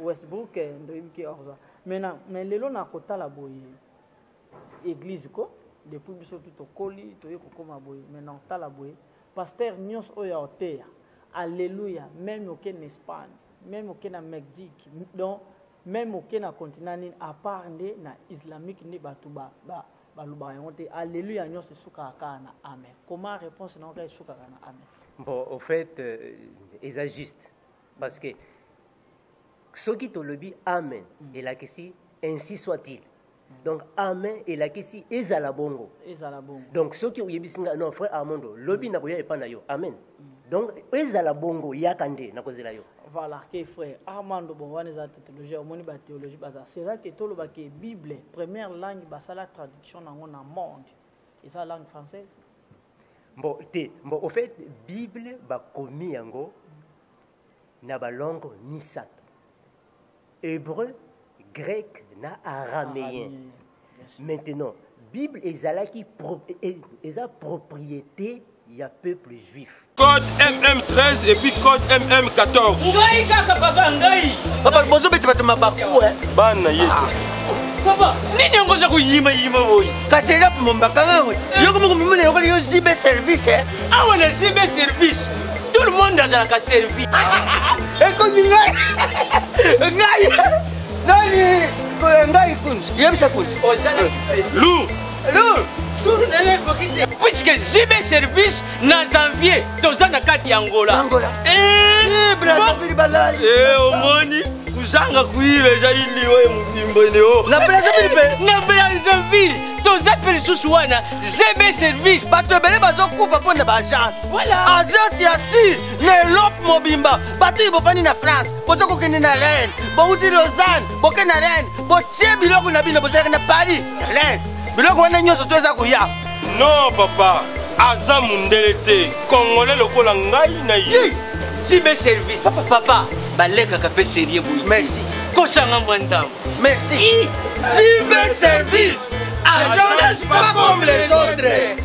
Westbrook ndoyiki orza maintenant mais lelo na kotala boye église ko depuis biso tout okoli toyeko koma boye maintenant tala boye pasteur nyos oyo oteya Alléluia, même au Kenya Espagne, même au Kenya Mexique, donc même au Kenya continent, à part na islamique ni batuba baluba yonte. Alléluia, nous se soukakana amen. Comment réponse non que soukakana amen? Bon, au fait, c'est juste parce que ce qui te le dit amen et la question ainsi soit-il. Donc amen et la question ezalabongo. Donc ceux qui ont dit non frère Armando, lobi na boya epana yo amen. Donc ezalabongo yakande na kozela yo. Voilà que frère Armando bon wana za théologie omoni ba théologie baza. C'est là que tout le ba que Bible première langue basa la traduction na ngona monde. Et ça langue française. Bon au fait Bible ba komi yango na ba langue misato. Hébreu, grec, na araméen. Maintenant, Bible est la propriété, il y a peuple juif. Code MM13 et puis code MM14. Papa, bonjour, mais tu vas te m'abarquer. Bana, yes. Papa, nini ngoza kuyima boy. Kasela pour mon bakanga. Yo comme comme mon yo zibe service. Ah ouais, le zibe service. Tout le monde dans la servi. Et comme ngai. Nani ngai kunzi. Yebisa kunzi. Lou. Puisque j'ai mes services dans janvier, dans la carte Angola. Brazzaville balai. Au moni, kuzanga kuive jali wewe mbimboneo. Na Brazzaville. Na Brazzaville. Tous appels suswana, j'ai mes services. Bato bele bazokufa pona ba agence. Voilà. Agence ya si, ne lop mobimba. Bato ibofani na France, bozo kokende na Rennes, bo uti Lausanne, bo ke na Rennes, bo tie biloko na bino bozo na Paris, Rennes. Biloko wana nyonso toza kuya. Non papa, aza mundele te. Congolais lokola ngai na ye. Zibe service. Papa, baleka ka pe sérieux boui. Merci. Kosanga mwandam. Merci. Zibe service. Agence pas comme les autres.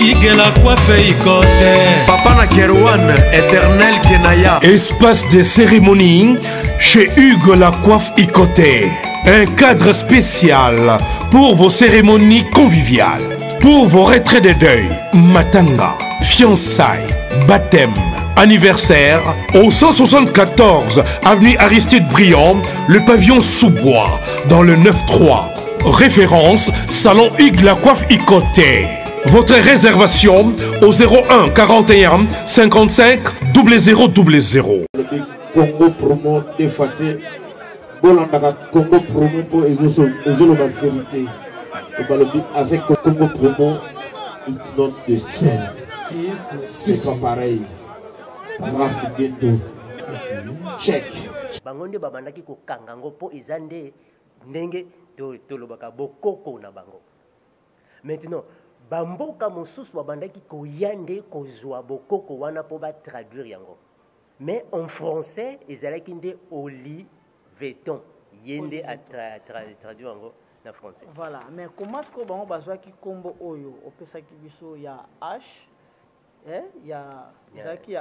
Hugues la coiffe Ikote. Papa Nakerwan, éternel Kenaya. Espace de cérémonie chez Hugues la coiffe Ikote. Un cadre spécial pour vos cérémonies conviviales. Pour vos retraits de deuil, matanga, fiançailles, baptême, anniversaire, au 174 avenue Aristide Briand, le pavillon sous-bois, dans le 9-3. Référence, Salon Hugues la coiffe Ikote. Votre réservation au 01 41 55 0000. Congo promo défaté. Bolandaka Congo promo pour la vérité. Avec Congo promo, it's not the same. C'est pas pareil. Raf Gendo. Check. Bangonde babandaki ko kangango po izande ndenge to lobaka bokoko na bango. Maintenant, bamboka mosusu babandaki ko yande ko zwa bokoko wana po ba traduire yango. Mais en français, ezalaki nde Oliveton yende a traduire yango na français. Voilà, mais comment est-ce que bango bazwa ki kombo oyo opesaki biso ya H il y a Y,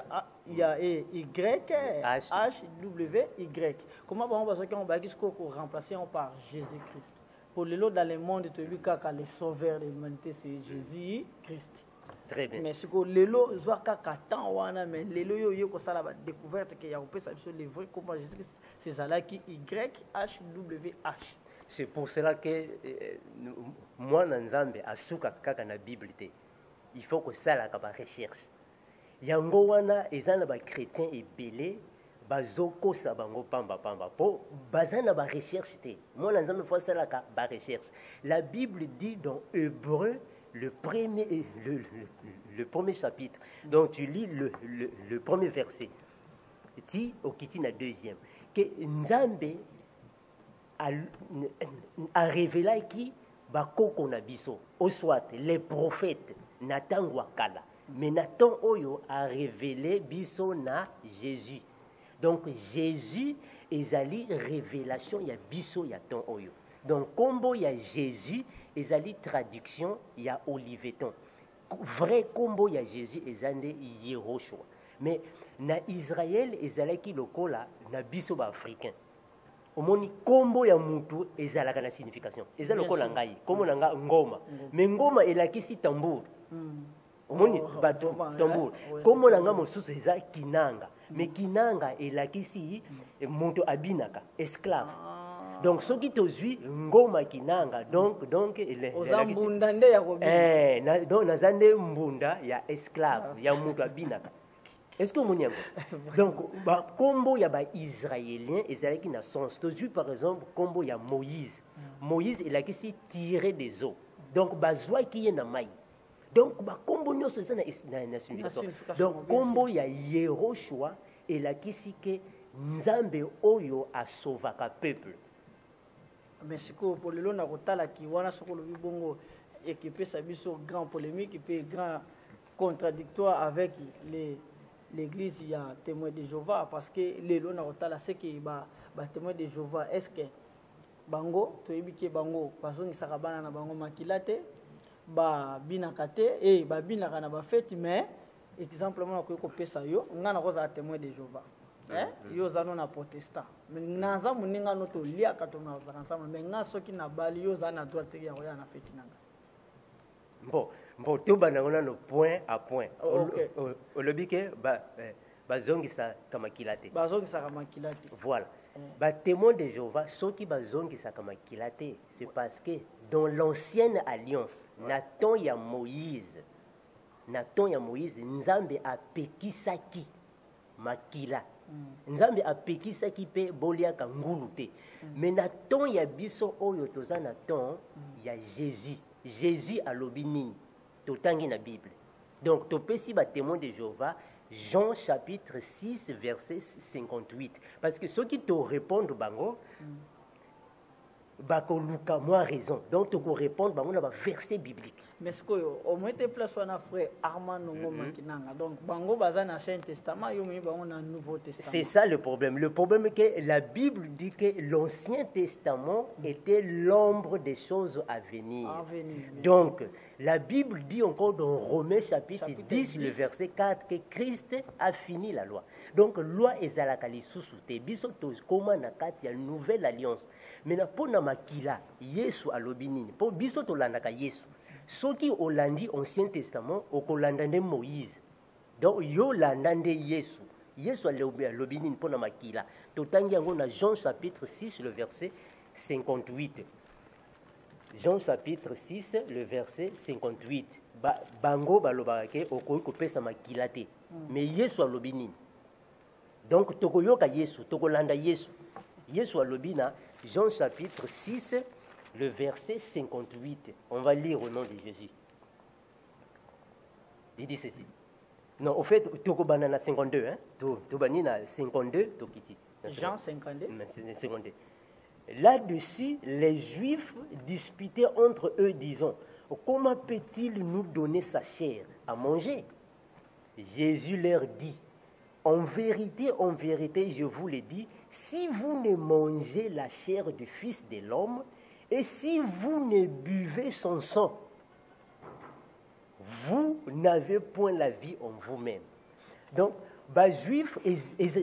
H, W, Y. Comment on va remplacer par Jésus-Christ? Pour le lot dans le monde, tu as vu que le sauveur de l'humanité, c'est Jésus-Christ. Très bien. Mais ce que le lot, je vois mais le lot, il y a la découverte qu'il y a les vrais comment Jésus-Christ, c'est ça qui Y, H, W, H. C'est pour cela que moi, Nzambe, à Soukaka, na Bible, il faut que ça la recherche. Yango wana ezana ba chrétien ebele bazoko sa bango pamba po bazana ba recherche te. Moi nzambe faut ça la ba recherche. La Bible dit dans Hébreu le premier chapitre. Donc tu lis le premier verset. Ti okiti na deuxième que Nzambe a révélé qui bakoko na biso au soit les prophètes Nathan Wakala. Mais Nathan Oyo a révélé biso na Jésus. Donc Jésus ezali révélation ya biso ya ton Oyo. Donc combo ya Jésus ezali traduction ya Oliveton. Vrai combo ya Jésus ezande Yehoshua. Mais na Israël ezalaki lokola na biso ba africain. Omoni kombo ya mutu ezalaka na signification. Ezala lokola ngai, kombo na nga ngoma. Mais ngoma elakisi tambour. Omoni bato tambour. Kombo na nga mosusu eza kinanga. Mais kinanga elakisi mutu abinaka, esclave. Donc soki tozwi ngoma kinanga, donc ozambunda nde ya kobina. Donc nazande mbunda ya esclave, ya mutu abinaka. Est-ce que vous avez donc, combo ya ba israélien, ezalaki na sens. Tu as par exemple combo ya Moïse. Moïse il a qui tiré des eaux. Donc bazwa qui est na mai. Donc ba combo nyo c'est ça na signification. Donc combo ya Yehoshua il a qui que Nzambe oyo a sauvaka peuple. Mais c'est que pour le long na kotala ki wana soko lo bongo équipé sa biso grand polémique et grand contradictoire avec l'église, il y a témoin de Jéhovah parce que les lois n'ont c'est que témoin de Jéhovah est-ce que bango to ebike bango parce que sakabana na bango makilate ba binakate et ba binaka na ba fête mais exemplement ko pesa yo ngana ko za témoin de Jéhovah yo za non na protestant mais naza muninga no to lia ka to na ensemble mais nga soki na bali yo za na droit ya ko ya na fête nanga. Bon, tout banana no point à point. Au lobby que bazongisa kamakilate. Bazongisa kamakilate. Voilà. Ba témoin de Jéhovah, ceux qui bazongisa kamakilate, c'est parce que dans l'ancienne alliance, Nathan ya Moïse, Nzambe a pekisaki makila. Nzambe a pekisaki pe boliaka ngulu te. Mais Nathan ya biso oyo toza Nathan ya Jésus. Jésus a l'obini, totangi na Bible. Donc, topesi ba témoin de Jéhovah, Jean chapitre 6, verset 58. Parce que ceux qui te répondent, bango, bakoluka moi raison. Donc tu peux répondre on a un verset biblique. Mais ce que au moins te place on a frère Armand Nongo Makinanga. Donc bango baza na Ancien Testament, yo mi bango na Nouveau Testament. C'est ça le problème. Le problème est que la Bible dit que l'Ancien Testament était l'ombre des choses à venir. Donc la Bible dit encore dans Romains chapitre 10, le verset 4 que Christ a fini la loi. Donc loi ezalaka lisusu te biso tozikoma na kati ya nouvelle alliance. Maintenant pour na makila Yesu alobi nini? Po biso tolandaka Yesu. Soki olandi Ancien Testament okolanda nde Moïse. Donc yo landa nde Yesu. Yesu alobi nini mpona makila. Totangi yango na Jean chapitre 6 le verset 58. Jean chapitre 6 le verset 58. Bango balobaka ke okoki kopesa makila te. Mais Yesu alobi nini? Donc tokoyoka Yesu, tokolanda Yesu. Yesu alobi na Jean chapitre 6 le verset 58. On va lire au nom de Jésus. Il dit ceci. Non, au fait, Tokobana na 52, hein. Tobani na 52, Tokiti. Jean 52. 52. Là-dessus, les Juifs disputaient entre eux, disant, comment peut-il nous donner sa chair à manger? Jésus leur dit, en vérité, je vous le dis, si vous ne mangez la chair du Fils de l'homme, et si vous ne buvez son sang, vous n'avez point la vie en vous-même. Donc, les Juifs, ils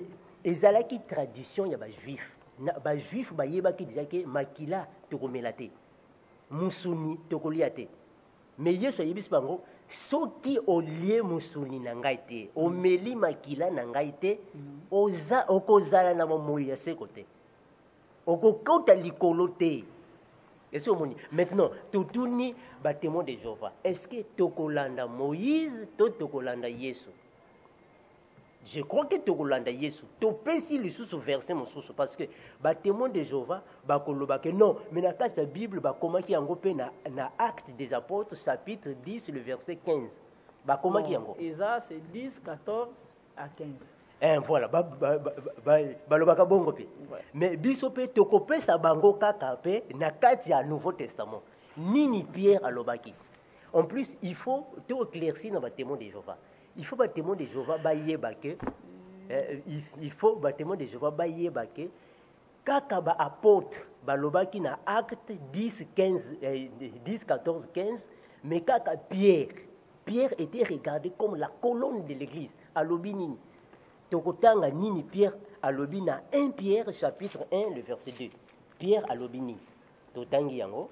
ont une tradition, il y a des Juifs. Les Juifs, ils ont dit que makila tokomelate, musuni tokoliate. Mais Yesu yebisi bango, soki olie musuni na ngai te, omeli makila na ngai te, okozala na bomoi ya se kote. Okokota likolo te. Maintenant, Toutouni, témoin de Jéhovah. Est-ce que Tokolanda Moïse, Tokolanda Yesu? Je crois que Tokolanda Yesu. Topesi le sous verset mon sous parce que témoin de Jéhovah, non, mais dans la Bible, comment qui en na Actes des Apôtres, chapitre 10, le verset 15. Comment qui en Isa, c'est 10, 14 à 15. Voilà, balobaka bongo pe. Mais biso pe tokope sa bango kaka pe na kati ya Nouveau Testament. Nini Pierre alobaki. En plus, il faut tout éclaircir dans le témoin de Jéhovah. Il faut le témoin de Jéhovah baïeba que il faut le témoin de Jéhovah baïeba que kaka ba apôtre balobaki na Acte 10 14 15 mais kaka Pierre était regardé comme la colonne de l'église à l'obinini. Tokotanga nini Pierre alobi na 1 Pierre chapitre 1 le verset 2. Pierre alobi nini. Totangi yango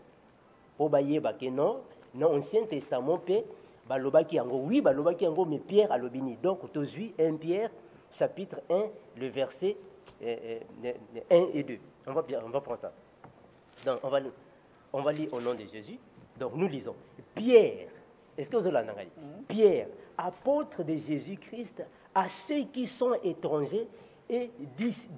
po bayeba ke non Ancien Testament pe balobaki yango oui balobaki yango mais Pierre alobi nini. Donc tozui 1 Pierre chapitre 1 le verset 1 et 2. On va prendre ça. Donc on va lire au nom de Jésus. Donc nous lisons Pierre. Est-ce que vous avez l'entendu? Pierre, apôtre de Jésus-Christ, à ceux qui sont étrangers et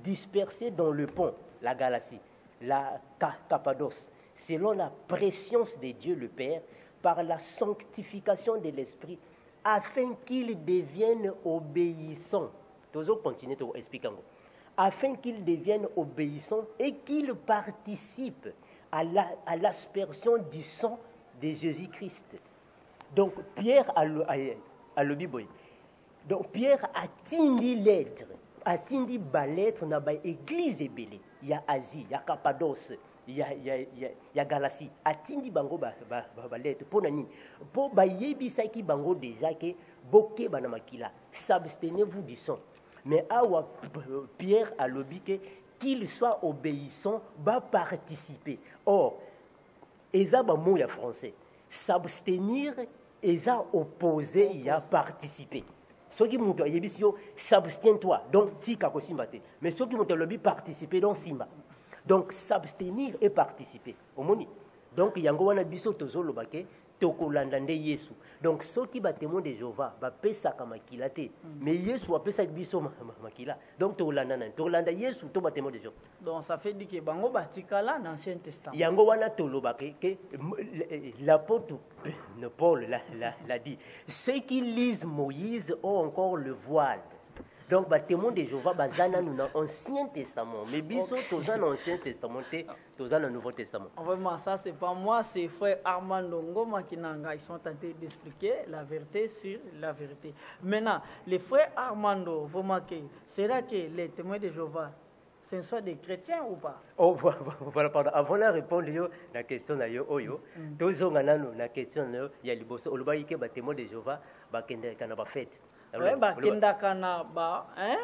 dispersés dans le pont, la Galatie, la Cappadoce, selon la préscience de Dieu le Père, par la sanctification de l'Esprit, afin qu'ils deviennent obéissants. Toujours continuer à expliquer. Afin qu'ils deviennent obéissants et qu'ils participent à l'aspersion du sang de Jésus-Christ. Donc Pierre a le Bible. Donc Pierre a tindi lettre, a tindi lettre dans l'église ébélée. Il y a Asie, il y a Cappadoce, il y a Galatie. A tindi bango lettre pour nani. Pour bayebisa ki bango déjà que boké banamakila. S'abstenez-vous du sang. Mais awa Pierre a le dit qu'il soit obéissant, va participer. Or, eza ba mot ya français. S'abstenir eza opposé, il y a participé. Ce qui m'a dit, s'abstiens-toi, donc tika kosimba te. Mais ce qui m'a dit, participer, donc simba. Donc s'abstenir et participer. Omoni. Donc yango wana biso tozolo bake tokolanda nde Yesu. Donc ceux qui ba témoin de Jéhovah ba pesa ka makila te. Mais Yesu a pesa biso makila. Donc tokolanda Yesu to ba témoin de Jéhovah. Donc ça fait dire que bango batikala dans l'Ancien Testament. Yango wana tolobake que l'apôtre Paul l'a dit. Ceux qui lisent Moïse ont encore le voile. Donc ba témoin de Jéhovah bazana nous dans Ancien Testament. Mais biso toza dans Ancien Testament, toza dans Nouveau Testament. Vraiment ça c'est pas moi, c'est frère Armando Ngoma Kinanga, ils sont tentés d'expliquer la vérité sur la vérité. Maintenant, les frères Armando, vous marquez, sera que les témoins de Jéhovah ce ne sont des chrétiens ou pas? Oh, voilà, pardon. Avant de répondre à la question, tous la question, il y a les témoins de Jéhovah,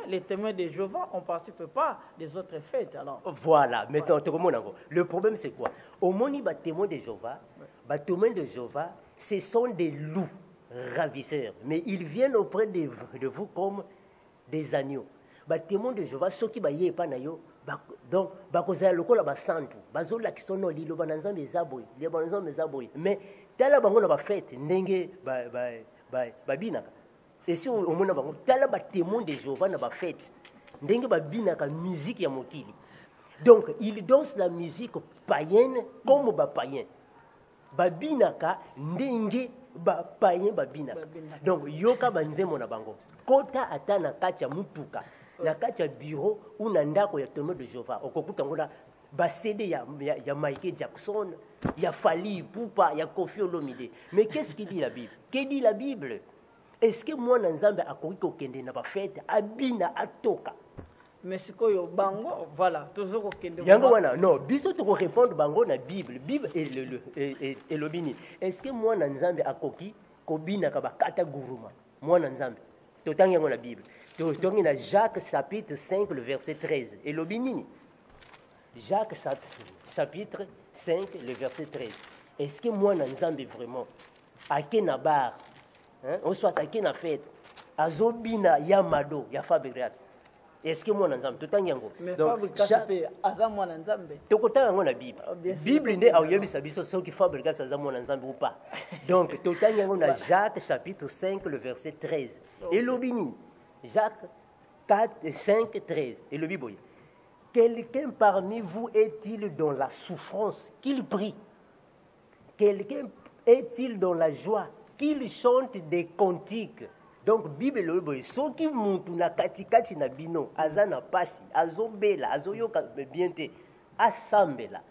les témoins de Jéhovah, on ne participe pas des autres fêtes. Alors. Voilà, maintenant, le problème c'est quoi? Au moment où les témoins de Jéhovah, ce sont des loups ravisseurs, mais ils viennent auprès de vous comme des agneaux. Les témoins de Jéhovah, ceux qui ne sont pas donc, bakozala lokola basantu bazola kisono lilo bananza mezaboy les bananza mezaboy mais tala bango na ba fête ndenge ba binaka et si on mona bango tala ba témoin de Jéhovah na ba fête ndenge ba binaka musique ya mokili. Donc ils dansent la musique païenne comme ba païen ba binaka ndenge ba païen ba binaka. Donc yoka banzemo na bango kota atana kacha mutuka na kati ya bureau ou na ndako ya témoin de Jéhovah okokuta ngona ba CD ya Michael Jackson, ya Fally Ipupa, ya Koffi Olomide. Mais qu'est-ce qu'il dit la Bible? Qu'est-ce dit la Bible? Est-ce que moi na nzambe akoki kokende na ba fête abina atoka? Mais sikoyo bango voilà toujours kokende yango wana non biso to répondre bango na Bible et lobini. Est-ce que moi na nzambe akoki kobina ka bakata guruma moi na nzambe totangi yango na Bible? Donc, il a Jacques chapitre 5, le verset 13. Et l'obinini. Jacques chapitre 5, le verset 13. Est-ce que moi, Nanzambe vraiment, à Kenabar, on soit à Kenafet, à Zobina, Yamado, Yafabegras. Est-ce que moi, Nanzambe, tout en yango. Mais Fabegras, c'est Azamwa Nanzambe. Tout le temps, la Bible. Bible n'est pas au Sabiso, ceux qui Fabegras, Azamwa Nanzambe ou pas. Donc, tout en yango, Jacques chapitre 5, le verset 13. Et l'obinini. Jacques 4, 5, 13. Et le Bible. Quelqu'un parmi vous est-il dans la souffrance qu'il prie? Quelqu'un est-il dans la joie qu'il chante des cantiques? Donc, Bible le Bible. Ceux qui montent na katikati na bino, azana pasi, azobela, azoyoka biente, asambela.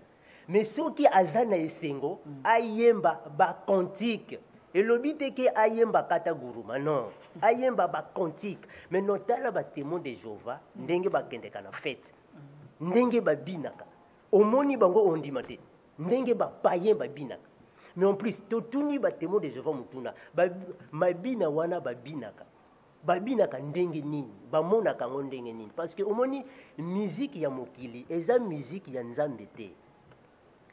Mais ceux qui azana esengo, ayemba ba cantique. Et le but est que ayemba kata guruma non ayemba ba cantique mais notala ba témoin de Jéhovah ndenge ba kende kana fête ndenge ba binaka omoni bango ondimate ndenge ba païen ba binaka mais en plus totuni ba témoin de Jéhovah mutuna ba mabina wana ba binaka ndenge nini ba monaka ngo ndenge nini parce que omoni musique ya mokili eza musique ya nzambe te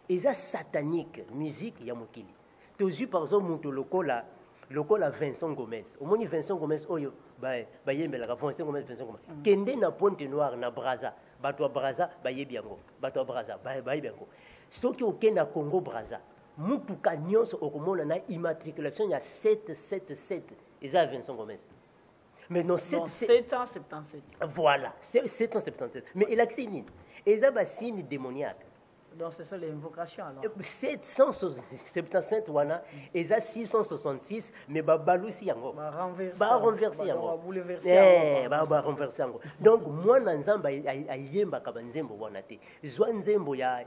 eza satanique musique ya mokili. Toujours par exemple, lokola Vincent Gomez. Au moins Vincent Gomez, oyo, Vincent Gomez. Kende na Pointe Noire na Braza, bato Braza, biango, bato Braza, biango. Ceux qui ont na Congo Braza, mutuka nyonso okomona na immatriculation ya 777, eza Vincent Gomez. Mais non 777. Voilà, 777. Mais il a que signe, eza ba signe démoniaque. Donc ce sont les invocations alors. 777 wana et 666 mais balusi yango. Ba renverser yango. Ba renverser yango. Donc moi na nzamba ayemba ka banzembo wana te. Zwa nzembo ya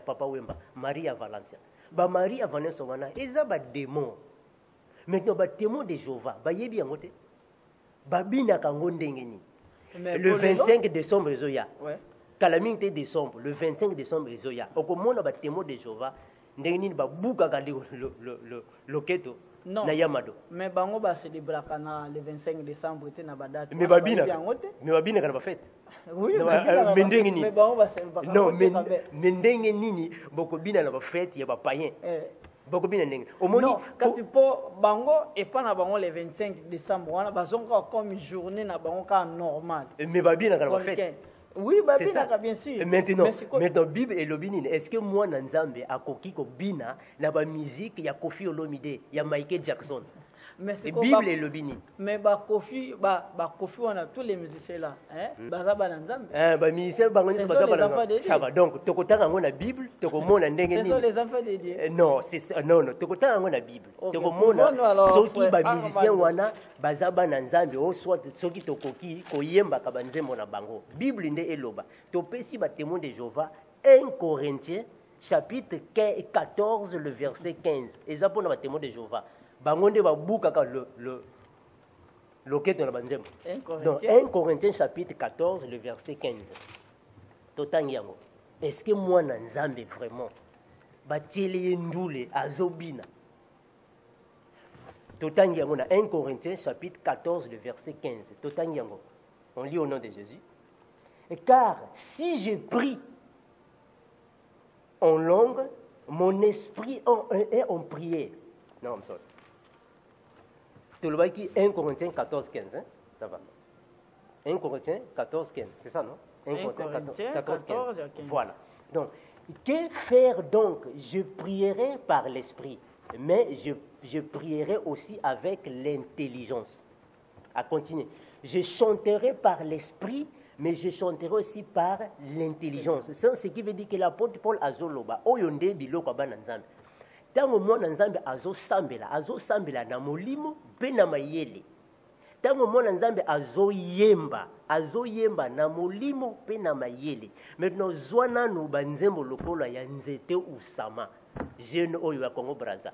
Papa Wemba, Maria Valencia. Ba Maria Valencia wana eza ba démon. Maintenant ba témoin de Jéhovah, ba yebi yango te. Ba bina ka ndenge ni. Le 25 décembre zoya. Ouais. Calamité décembre, le 25 décembre, Zoya. Au moment où témoin de Jéhovah, ndengini ba buka ka le loketo na Yamado. Mais bango ba célébrer le 25 décembre te na ba date. Mais babina kana ba fête. Oui, mais ndengini. Mais bango ba célébrer. Non, mais ndengini boko bina na ba fête ya ba païen. Boko bina ndenge. Non, kasi po bango et pas na bango le 25 décembre, wana bazonga comme journée na bango ka normal. Mais babina kana ba fête. Oui, bien sûr. Maintenant, Bible et l'obinine. Est-ce que moi, Nanzambe, a koki ko bina, na ba musique, ya Koffi Olomide, ya Michael Jackson? Mais c'est Bible et le bini. Mais Kofi on a tous les musiciens là, hein? Bazaba Nzambe. Musiciens bangoni ça va donc tokotanga ngona Bible, tokomona ndenge nini. Ce sont les enfants de Dieu. Non, c'est non, tokotanga ngona Bible. Tokomona soki ba musiciens wana bazaba na Nzambe o soit soki tokoki koyemba ka banzembo na bango. Bible nde eloba. Topesi ba témoins de Jéhovah 1 Corinthiens chapitre 14 le verset 15. Eza pona ba témoins de Jéhovah. Bangonde ba buka ka le loketo na banzembo. Donc 1 Corinthiens chapitre 14 le verset 15. Totangi yango. Est-ce que moi na Nzambe vraiment batiele ndule azobina? Totangi yango na 1 Corinthiens chapitre 14 le verset 15. Totangi yango. On lit au nom de Jésus. Car si je prie en langue, mon esprit est en prière. Non, I'm sorry. Tu le vois qui 1 Corinthiens 14, 15, hein? Ça va. 1 Corinthiens 14, 15, c'est ça, non? 1 Corinthiens 14, 15. Voilà. Donc, que faire donc? Je prierai par l'esprit, mais je prierai aussi avec l'intelligence. À continuer. Je chanterai par l'esprit, mais je chanterai aussi par l'intelligence. C'est ce qui veut dire que l'apôtre Paul azoloba oyonde biloko bana nzambe. Tango mwana nzambe azosambela na molimo pe na mayele. Tango mwana nzambe azoyemba na molimo pe na mayele. Maintenant zwana no banzembo lokola ya nzete usama. Jeune oyo ya Congo Brazza.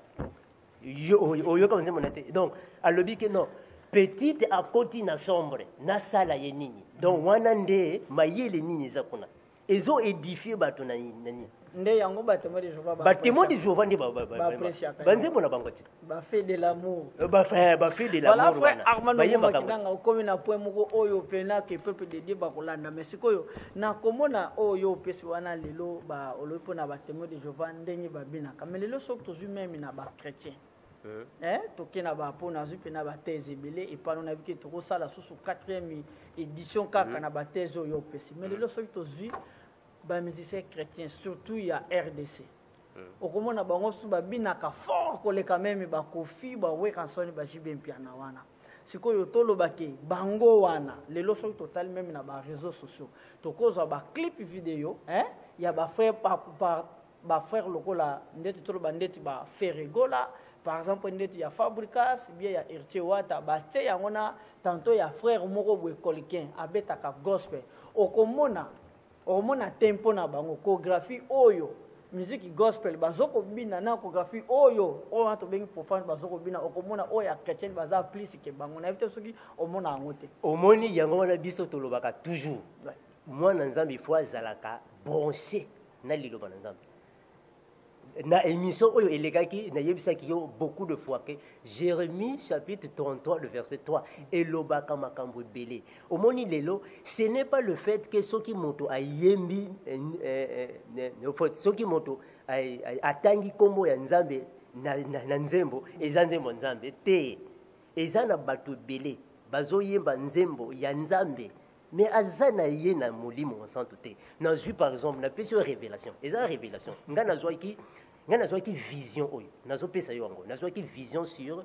Oyo ka nzembo na te. Donc alobi que non. Petite à côté na sombre, na sala ye nini. Donc wana nde mayele nini za kuna. Ezo édifier bato na nini. Nde yango batemo de Jéhovah. Batemo de Jéhovah ndi banze bona bango ti. Ba fait de l'amour. Ba fait de l'amour. Voilà frère Armand Bakidanga okomina point moko oyo pena ke peuple de Dieu bakolanda mais sikoyo na komona oyo pesi wana lelo ba olopo na batemo de Jéhovah ndenge babina. Kamelelo sok tozu même na ba chrétien. Tokena ba po na zupe na ba thèse belé et pas on a vu que toko sala sous 4e édition kaka na ba thèse yo pesi mais le soki tozu ba musiciens chrétiens surtout il y a RDC okomona bango su ba binaka fort koleka même ba kofi ba we kansoni ba jibe mpiana wana sikoyo toloba ke bango wana lelo soki total même na ba réseaux sociaux tokozwa ba clip vidéo ya ba frère ba frère lokola ndeti toloba ndeti ba Ferregola. Par exemple, il y a Fabricas, il y a Irchewata, il y a tantôt il y a frère Moro Bouekoliken, Abetaka Gospel. Okomona tempo na bango, chorégraphie oyo, musique gospel, bazoko bina na chorégraphie oyo, oyo to bengi profane bazoko bina, okomona oya chrétien baza plus que bango. Na vite soki omona angote. Omoni yango na biso tolobaka toujours. Moi na Nzambe il faut azalaka branché na liloba na Nzambe. Na émission oyo elegaki na yebisaki yo beaucoup de fois que Jérémie chapitre 33 le verset 3 elobaka makambo belé. Omoni lelo, ce n'est pas le fait que soki moto ayembi soki moto atangi kombo ya Nzambe na nzembo eza nzembo Nzambe te. Eza na bato belé bazoyemba nzembo ya Nzambe. Mais azana ye na molimo santo te. Na ju par exemple na pesi révélation. Eza révélation. Ngana zwaki vision oyo. Nazo pesa yo ngo. Nazwaki vision sur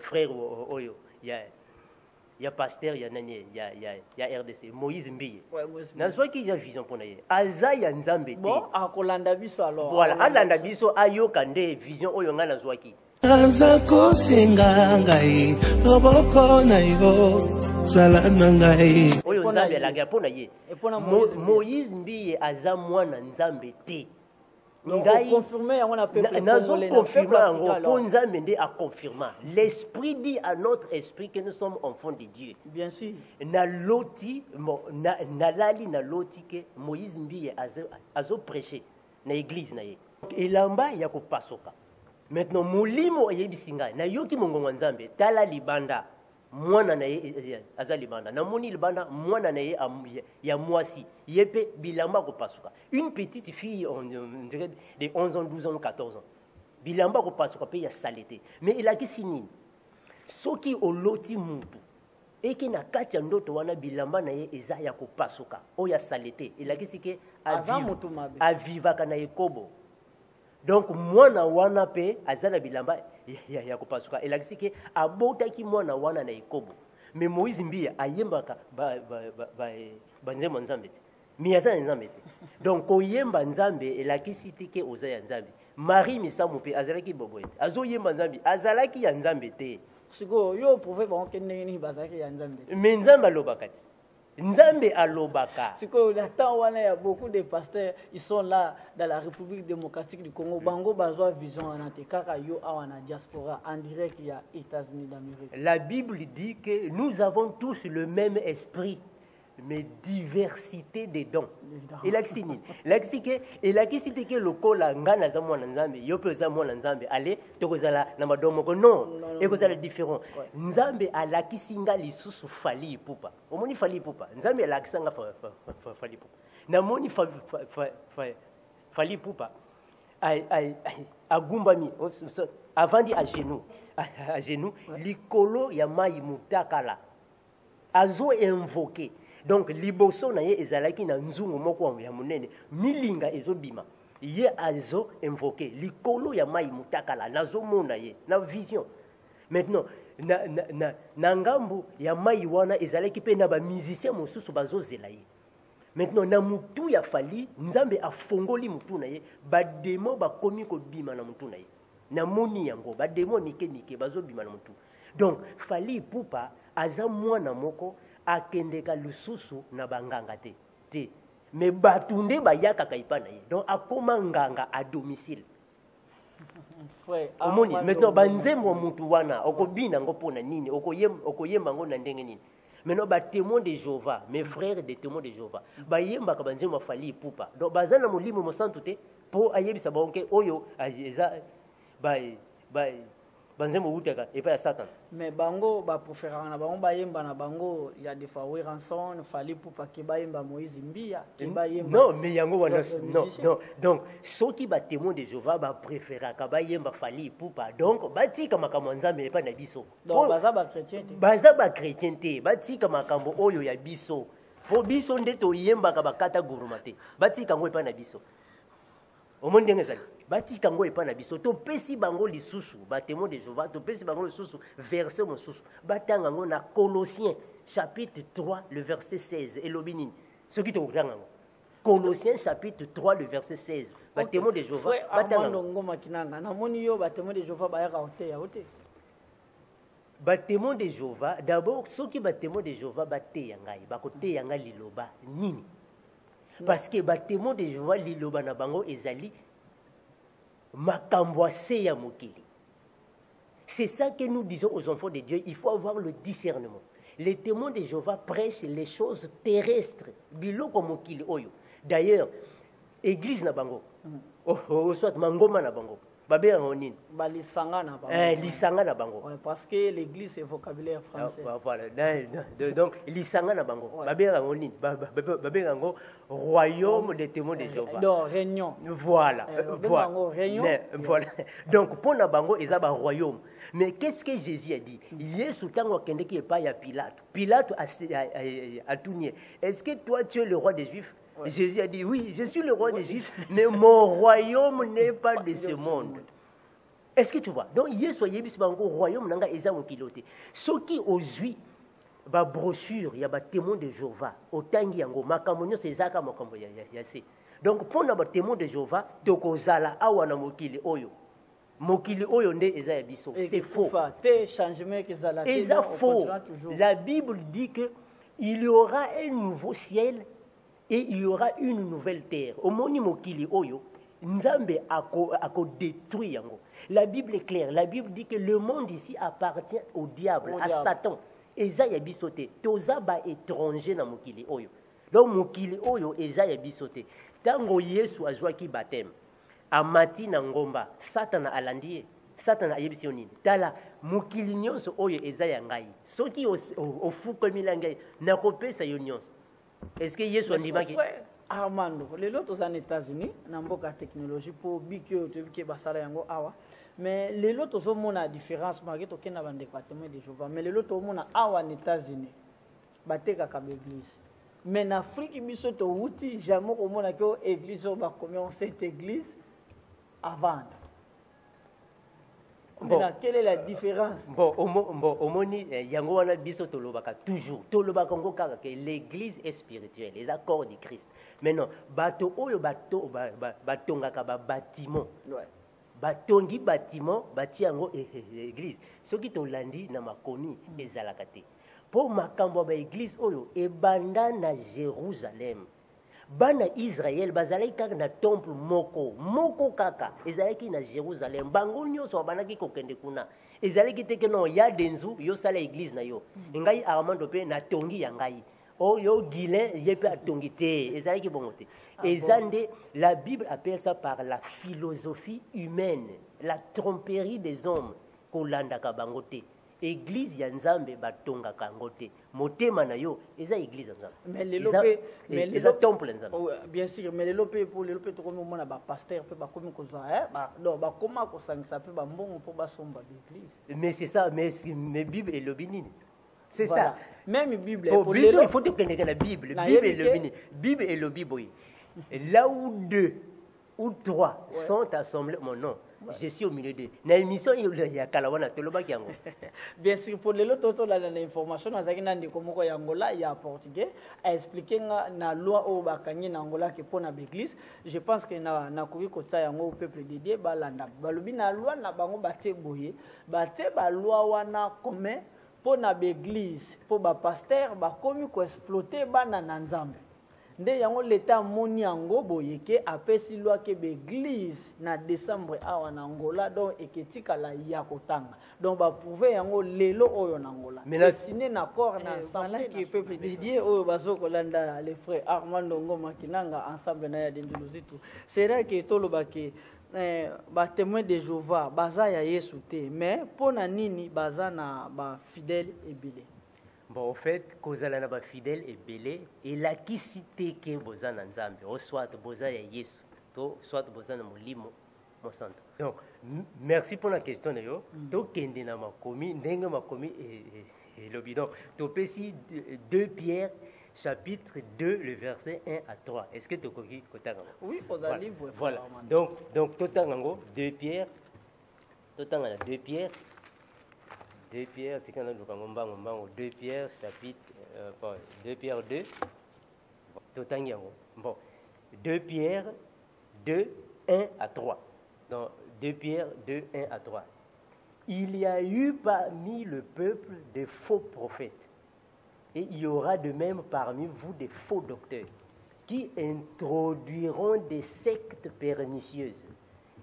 frère oyo. Ya pasteur ya nani ya RDC Moïse Mbiye. Nazwaki ya vision pona ye. Aza ya Nzambe te. Bon, akolanda biso alors. Voilà, alanda biso ayoka nde vision oyo ngana zwaki. aza kosenga ngai loboko na yo zala na ngai oyo Nzambe alanga pona ye Moïse Mbiye aza mwana Nzambe te ngai confirmer yango na peuple congolais pour Nzambe nde a confirmer l'esprit dit à notre esprit que nous sommes enfants de Dieu bien sûr na loti na lali na loti que Moïse Mbiye azo prêcher na église na ye elamba ya kopasoka. Maintenant molimo yebisi ngai na yoki mongongo Nzambe tala libanda mwana na ye aza libanda na moni libanda mwana na ye ya mwasi yepe bilamba kopasuka une petite fille on dirait de 11 ans 12 ans 14 ans bilamba kopasuka pe ya saleté mais il a kisi nini soki oloti mutu eki na kati ya ndoto wana bilamba na ye eza ya kopasuka o ya saleté il a kisi ke avivaka na ekobo. donc mwana wana pe azana bilamba ya kopasuka elakisi ke abotaki mwana wana na ikobo mais Moïse mbia ayembaka banzembo nzambe mi azana nzambe donc koyemba nzambe elakisi tike oza ya nzambe Marie misamu pe azalaki boboye azoyemba nzambe azalaki ya nzambe te siko yo prouver bon ke ndenge bazalaki ya nzambe mais nzambe alobaka te nzambe alobaka siko la temps wana ya beaucoup de pasteurs ils sont là dans la République démocratique du Congo bango bazwa vision wana te kaka yo awa na diaspora en direct ya États-Unis d'Amérique. La Bible dit que nous avons tous le même esprit mais diversité des dons. Elakisite ke lokola ngana za mwana nzambe yo pe za mwana nzambe ale tokozala na madomo ko non ekozala différent. Nzambe alakisinga lisusu fali pupa. Omoni fali pupa. Nzambe alakisanga fali pupa. Na moni fali pupa. Agumbami avandi à genoux likolo ya mai mutakala. Azo invoqué. Donc liboso na ye ezalaki na nzungu moko ya munene milinga ezobima ye azo invoqué likolo ya mai mutakala nazomona ye na vision maintenant na ngambu ya mai wana ezalaki pe na ba musicien mosusu bazozela ye maintenant na mutu ya fali nzambe afongoli mutu na ye ba demo bakomi ko bima na mutu na ye na moni yango ba demo nike bazobima na mutu donc fali pupa aza mwana moko akendeka lususu na banganga te mais batunde bayaka kaipa na ye donc akoma nganga à domicile omoni maintenant banzembo mutu wana okobina ngo pona nini okoyemba ngo na ndenge nini maintenant ba témoins de Jéhovah mes frères des témoins de Jéhovah bayemba ka banzembo fali pupa donc bazana molimo mosantu te po ayebisa bonke oyo eza banzembo utaka et pas à Satan. Mais bango ba préférant na bango bayemba na bango ya des fois rançon fali pour pas que bayemba Moïse mbia que bayemba. Non mais yango wana non donc ceux qui ba témoin de Jéhovah ba préférer ka bayemba fali pour pas donc batika makambo nzambe et pas na biso. Donc baza ba chrétien te. Baza ba chrétien te batika makambo oyo ya biso. Po biso ndeto yemba ka bakata gurumate. Batika ngo et pas na biso. Omoni ndenge zali batika ngo epa na biso to pesi bango lisusu ba témoin de Jéhovah to pesi bango lisusu verset mosusu batanga ngo na Colossiens chapitre 3 le verset 16 elobi nini soki to kutanga ngo Colossiens chapitre 3 le verset 16 ba témoin de Jéhovah batanga ngo makinanga na moni yo ba témoin de Jéhovah ba yaka hote ya hote ba témoin de Jéhovah d'abord soki ba témoin de Jéhovah ba te yangai ba ko te yanga liloba nini parce que ba témoin de Jéhovah liloba na bango ezali makambo ase ya mokili. C'est ça que nous disons aux enfants de Dieu, il faut avoir le discernement. Les témoins de Jéhovah prêchent les choses terrestres biloko mokili oyo. D'ailleurs, église na bango soit mangoma na bango babera nini lisanga na bango lisanga na bango parce que l'église c'est vocabulaire français. Voilà donc lisanga na bango babera nini babera ngo royaume des témoins de Jéhovah. Donc réunion. Voilà. Voilà. Donc pour na bango eza ba royaume. Mais qu'est-ce que Jésus a dit? Yesu tango kendeki epa ya Pilate a tourné. Est-ce que toi tu es le roi des Juifs? Ouais. Jésus a dit, oui, je suis le roi des Juifs, mais mon royaume n'est pas de ce monde. Est-ce que tu vois? Donc, Yesu a dit, le royaume n'a pas été kiloté. Ce qui aujourd'hui, la brochure, il y a des témoins de Jéhovah. Autant qu'il y a des c'est ça qui donc, pour les témoins de Jéhovah, tokozala awana mokili oyo. Mokili oyo nde eza ya biso. C'est faux. C'est faux. La Bible dit que il y aura un nouveau ciel et il y aura une nouvelle terre. Omoni mokili oyo, Nzambe ako détruit yango. La Bible est claire. La Bible dit que le monde ici appartient au diable, à Satan. Eza ya bisote. Toza ba étranger na mokili oyo. Donc mokili oyo eza ya bisote. Tango Yesu azwaki baptême, amati na ngomba, Satan alandi ye. Satan ayebisi nini? Tala mokili nyonso oyo eza ya ngai. Soki ofuka milangai na kopesa yo nyonso. Est-ce que Yesu andimaki? Armando, les autres aux États-Unis, n'amboka technologie pour bikyo te bikye basala yango awa. Mais les autres au monde a différence malgré to kena bande département de Jéhovah. Mais les autres au monde awa aux États-Unis. Bateka ka église. Mais en Afrique biso to wuti jamais au monde ko église ba combien cette église à vendre. Bon. Quelle est la différence? Bon, au moni, yango wana biso tolobaka toujours. Tolobaka ngo kaka que l'église est spirituelle, les accords du Christ. Maintenant, bato oyo batongaka ba bâtiment. Ouais. Batongi bâtiment, bati yango église. Soki tolandi na makomi ezalaka te. Po makambo ba église oyo ebanda na Jérusalem. Bana Israël bazalaki kaka na temple moko kaka ezalaki na Jérusalem bango nyonso banaki kokende kuna ezalaki te ke non ya denzu yo sala église na yo ngai Armando pe na tongi ya ngai yo Guilin ye pe atongi te ezalaki bongo te ezande la Bible appelle ça par la philosophie humaine, la tromperie des hommes kolandaka bango te. Église ya Nzambe batonga kangote motema na yo eza église nzambe mais les lopé mais les temple nzambe bien sûr mais les lopé pour les lopé to comme mona ba pasteur pe ba komi kozwa ba non ba koma ko sangisa pe ba mbongo po ba somba l'église mais c'est ça mais Bible et le binini c'est voilà. ça même Bible pour les il faut te connaître la Bible Bible et le binini Bible et le Bible là où 2 ou 3 sont assemblés mon nom. Je suis au milieu d'eux. Na émission il y a kalawana tolobaki yango. Bien sûr pour les autres là l'information azaki na ndiko moko ya Angola ya portugais a expliqué na loi o bakanyi na Angola ke pona l'église. Je pense que na koki kota yango au peuple dédié balanda. Balobi na loi na bango baté boye, baté ba loi wana commun pona l'église, pour ba pasteur ba komi ko exploiter bana na Nzambe. Nde yango l'état moni yango boye ke apesi loi ke l'église na décembre awa na Angola donc eketika la ya kotanga donc ba prouver yango lelo oyo na Angola mais signé na accord na ensemble qui peuple dédié oyo bazoko landa les frères Armando Ngoma Kinanga ensemble na ya Dendiluzitu c'est vrai que toloba ke ba témoin de Jéhovah baza ya Yesu te mais pona nini baza na ba fidèle ebile. Bon, au fait, kozala na ba fidèle et belé et la qui cité que bozana nzambe, o soit bozana ya Yesu, to soit bozana molimo mo santo. Donc, merci pour la question yo. To kende na makomi, ndenge makomi et lobi. Donc, to pesi 2 Pierre chapitre 2 le verset 1 à 3. Est-ce que tu koki kotanga? Oui, aux livre. Voilà. Donc totango 2 Pierre. Totanga 2 Pierre 2 Pierre, c'est quand on 2 Pierre, chapitre, 2 Pierre 2, bon, 2 Pierre 2, 1 à 3. Donc, 2 Pierre 2, 1 à 3. Il y a eu parmi le peuple des faux prophètes, et il y aura de même parmi vous des faux docteurs, qui introduiront des sectes pernicieuses,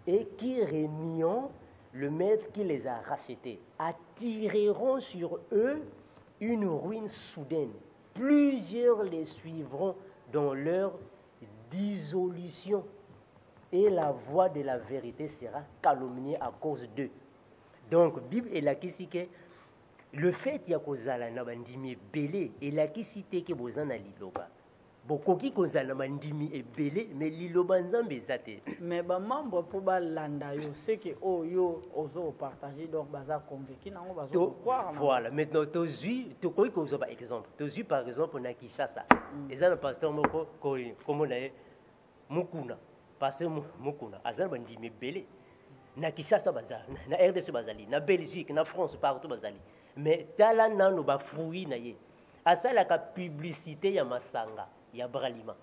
et qui réuniront le maître qui les a rachetés, attireront sur eux une ruine soudaine. Plusieurs les suivront dans leur dissolution et la voix de la vérité sera calomniée à cause d'eux. Donc, Bible est là qui dit que le fait qu'il y a kozala na bandimi belé et là qui cite que bozana liloba. Bokoki kozala mandimi ebele mais liloba nzambe ezate. Mais ba membre pour ba landa yo c'est que yo ozo partager donc baza convaincu nango bazo croire. Voilà, maintenant tozui to koyi kozo par exemple. Tozui par exemple na Kinshasa. Ezana pasteur moko comme na Mukuna. Pasteur Mukuna azana bandimi ebele. Na Kinshasa baza, na RDC bazali, na Belgique, na France partout bazali. Mais tala nano ba fruit na ye. Asala ka publicité ya masanga. Ya bralima.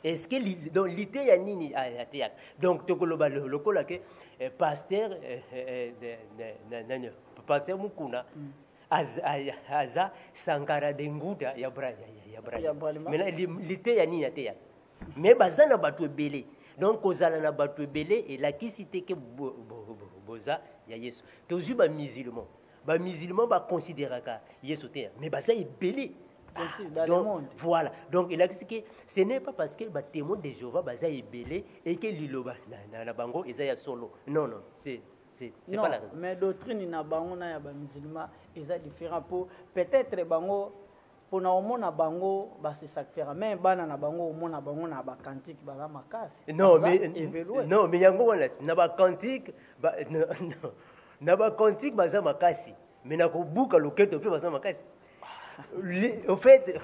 Est-ce que donc l'ité ya nini a théâtre donc tokoloba lokola ke pasteur pasteur Mukuna aza Sankara de Nguda ya bralima mais l'ité ya nini a théâtre mais bazana batu belé donc kozala na batu belé et la qui cité que boza ya Yesu tozu ba musulman ba considérer ka Yesu te mais baza belé. Dans donc, le monde. Voilà. Donc, il a dit que ce n'est pas parce que les témoins de Jéhovah sont belé et que l'Iloba na bango est solo. Non, non, c'est pas la raison. Mais doctrine na bango na ya ba musulman est différent pour peut-être bango pour na omona bango ba se sacrifier mais bana na bango omona bango na ba cantique ba makasi. Non, mais yango wana na ba cantique ba na ba cantique ba makasi. Mais na ko buka loketo pe ba makasi. Au fait,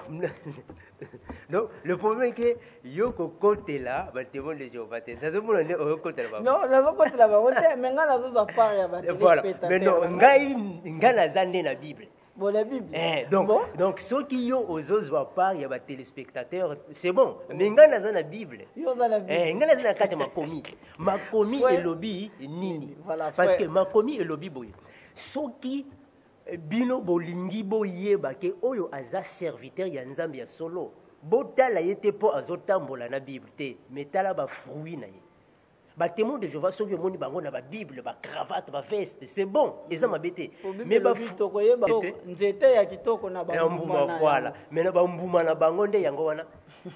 donc, le problème est que Yoko côté là, bah témoin de Jéhovah. Ça se moule au côté là. Non, la côté là, mais nga la zo part ya ba téléspectateurs. Mais non, nga na zande na Bible. Bon, la Bible. Donc ceux qui ont aux autres part, il y a des téléspectateurs, c'est bon. Mais nga na zande Bible. Yo za la Bible. Nga na zande kati makomi. Makomi et lobby nini. Parce que makomi et lobby boy. Ceux qui bino bolingi boyeba ke oyo aza serviteur ya nzambe ya solo botala yete po azotambola na Bible te metala ba fruit na ye ba témoin de Jéhovah soki moni bango na ba Bible ba cravate ba veste c'est bon eza mabete mais ba kitoko yeba nzete ya kitoko na ba mbuma na voilà mais na ba mbuma na bango nde yango wana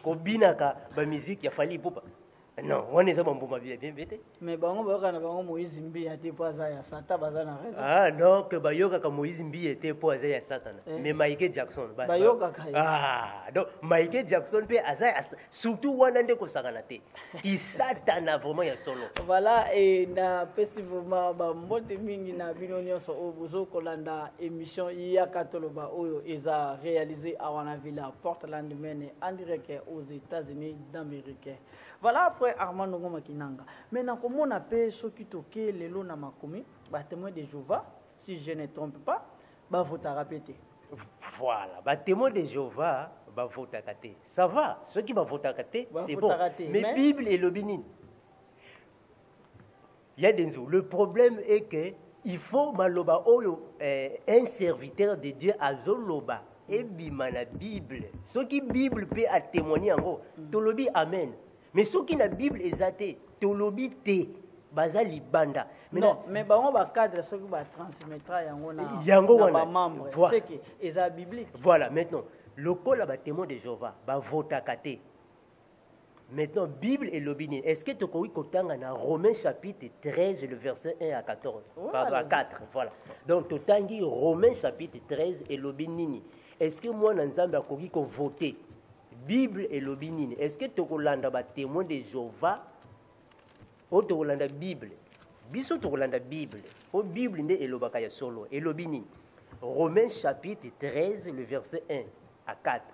ko binaka ba musique ya Fally Ipupa. Non, on est bien bête. Mais bango ba na bango Moïse Mbi ate po za ya Satan baza na raison. Ah non, que bayoka ka Moïse Mbi ate po za ya Satan. Mais Michael Jackson bayoka ka. Ah, donc Michael Jackson pe aza surtout wana nde ko sakana te. Ki Satan a vraiment ya solo. Voilà et na festivalement ba mbote mingi na bino nyonso o bozo kolanda émission ya katoloba oyo eza réalisé à Wana Villa Portland Maine en direct aux États-Unis d'Amérique. Voilà frère Armando Ngoma Kinanga. Maintenant comment on appelle ceux qui toquent les lots na makomi, ba témoin de Jéhovah, si je ne trompe pas, ba vota répéter. Voilà, ba témoin de Jéhovah, ba vota kate. Ça va, ceux qui ba vota kate, c'est bon. Mais Bible et le Bénin. Il y a des jours. Le problème est que il faut maloba oyo un serviteur de Dieu azoloba et bimana Bible. Ceux qui Bible peut à témoigner en gros. Tolobi amen. Mais ceux qui na Bible ezate, tolobi te, bazali banda. Non, mais ba on ba cadre ceux qui ba transmettre yango na membre. C'est que eza biblique. Voilà, maintenant, le col ba témoin de Jéhovah, ba vota kate. Maintenant, Bible et l'obéni. Est-ce que tu as kotanga na Romains chapitre 13, le verset 1 à 14 pardon, à 4, voilà. Donc, tu as Romains chapitre 13 et l'obéni. Est-ce que moi, Nzambe a voté Bible et l'obéni? Est-ce que tu as témoin de Jéhovah ou tu as Bible? Biso tu as Bible. Au Bible et l'obakaya solo et l'obéni. Romains chapitre 13, le verset 1 à 4.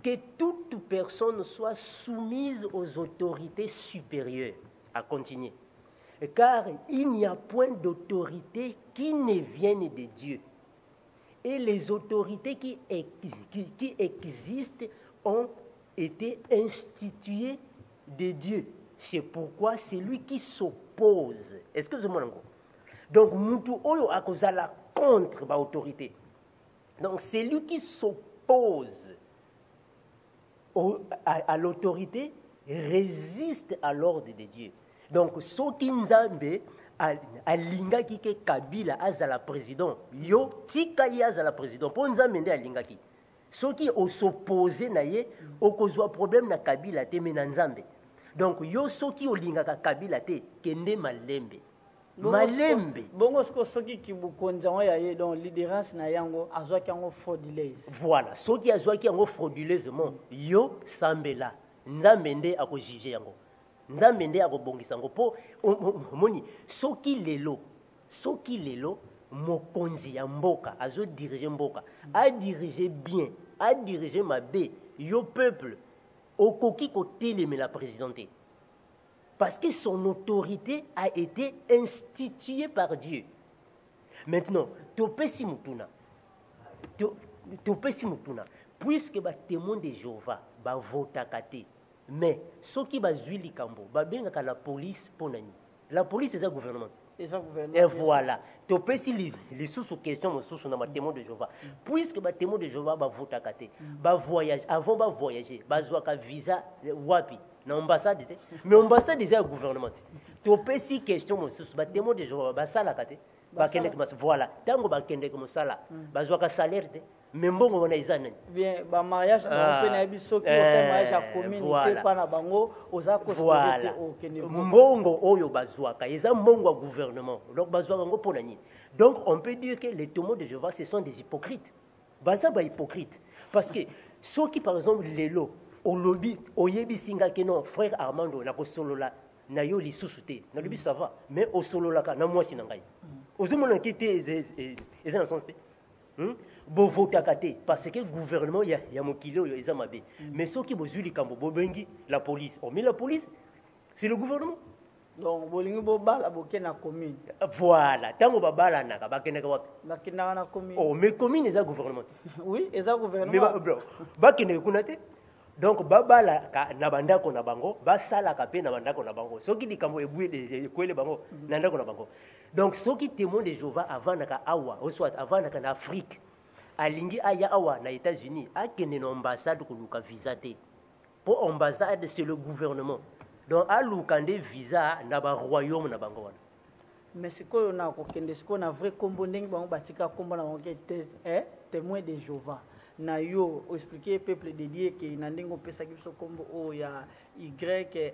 Que toute personne soit soumise aux autorités supérieures. À continuer. Car il n'y a point d'autorité qui ne vienne de Dieu. Et les autorités qui existent ont été instituées de Dieu. C'est pourquoi c'est lui qui s'oppose. Excusez-moi encore. Donc, Moutou Oyo akozala contre l'autorité. Donc, c'est lui qui s'oppose à l'autorité, résiste à l'ordre de Dieu. Donc, ceux qui Nzambe a lingaki ke Kabila azala président, yo tika ya azala président. Pour Nzambe nde a lingaki. Ceux qui s'opposent na ye, okozwa problème na Kabila te mais na Nzambe. Donc, yo ceux qui olingaka Kabila te kende malembe. Malembe. Bongo soki ki bukonza ya ye donc leaderance na yango azwaki yango frauduleuse. Voilà, soki azwaki yango frauduleusement, yo sambela. Nzambe nde akojuger yango. Nzambe nde akobongisa yango po moni soki lelo mokonzi ya mboka azo diriger mboka, a diriger bien, a diriger mabe, yo peuple okoki koteleme la présidente. Parce que son autorité a été instituée par Dieu. Maintenant, topesi mutuna. Puisque ba témoin de Jéhovah, ba votakate. Mais ceux qui ba zuili kambo, ba benga la police ponani. La police c'est un gouvernement. Et voilà. Topesi les sous questions mo sous na témoin de Jéhovah. Puisque ba témoin de Jéhovah ba votakate, ba voyage avant ba voyager, ba zwaka visa wapi. Dans l'ambassade, mais l'ambassade est un gouvernement. Tu peux si question, mon témoin de Jéhovah, voilà, tant que bakende comme ça là, bazoaka salaire, mais bon on a izane. Bien, ba mariage na open na biso ki osa mariage à communauté pa na bango, oza ko voilà. Mbongo oyo bazoaka, eza mbongo gouvernement. Donc bazoaka ngo ponani. Donc on peut dire que les témoins de Jéhovah ce sont des hypocrites. Baza ba hypocrite parce que ceux qui par exemple les lots au lobby, au yebi singa que non, frère Armando, na solola, na yo li susute, na lobby ça va, mais au solola ka na moi sinangai. Aux hommes qui étaient dans son bovotaka te parce que gouvernement ya mokili oyo eza mabe. Mais soki bozwi likambo bobengi la police, mais la police c'est le gouvernement. Donc bolingi bobala boke na commune. Voilà, tango babala naka bakendaka wapi? Bakendaka na commune. Oh, mais commune eza gouvernement. Oui, eza gouvernement. Mais bakendaka kuna te. Donc babala na bandako na bango, basalaka pe na bandako na bango. Soki likambo eboué kwele bango na ndako na bango. Donc soki témoin de Jéhovah avant naka awa, ou soit avant naka na Afrique, alingi aya awa na États-Unis, akende na ambassade koluka visa te. Pour ambassade c'est le gouvernement. Donc alukande visa na ba royaume na bango wana. Mais sikoyo na kokende sikoyo na vrai kombo ndenge bango batika kombo na bango témoin de Jéhovah. Na yo expliquer peuple dédié que na ndenge opesa biso kombo o ya YHWH.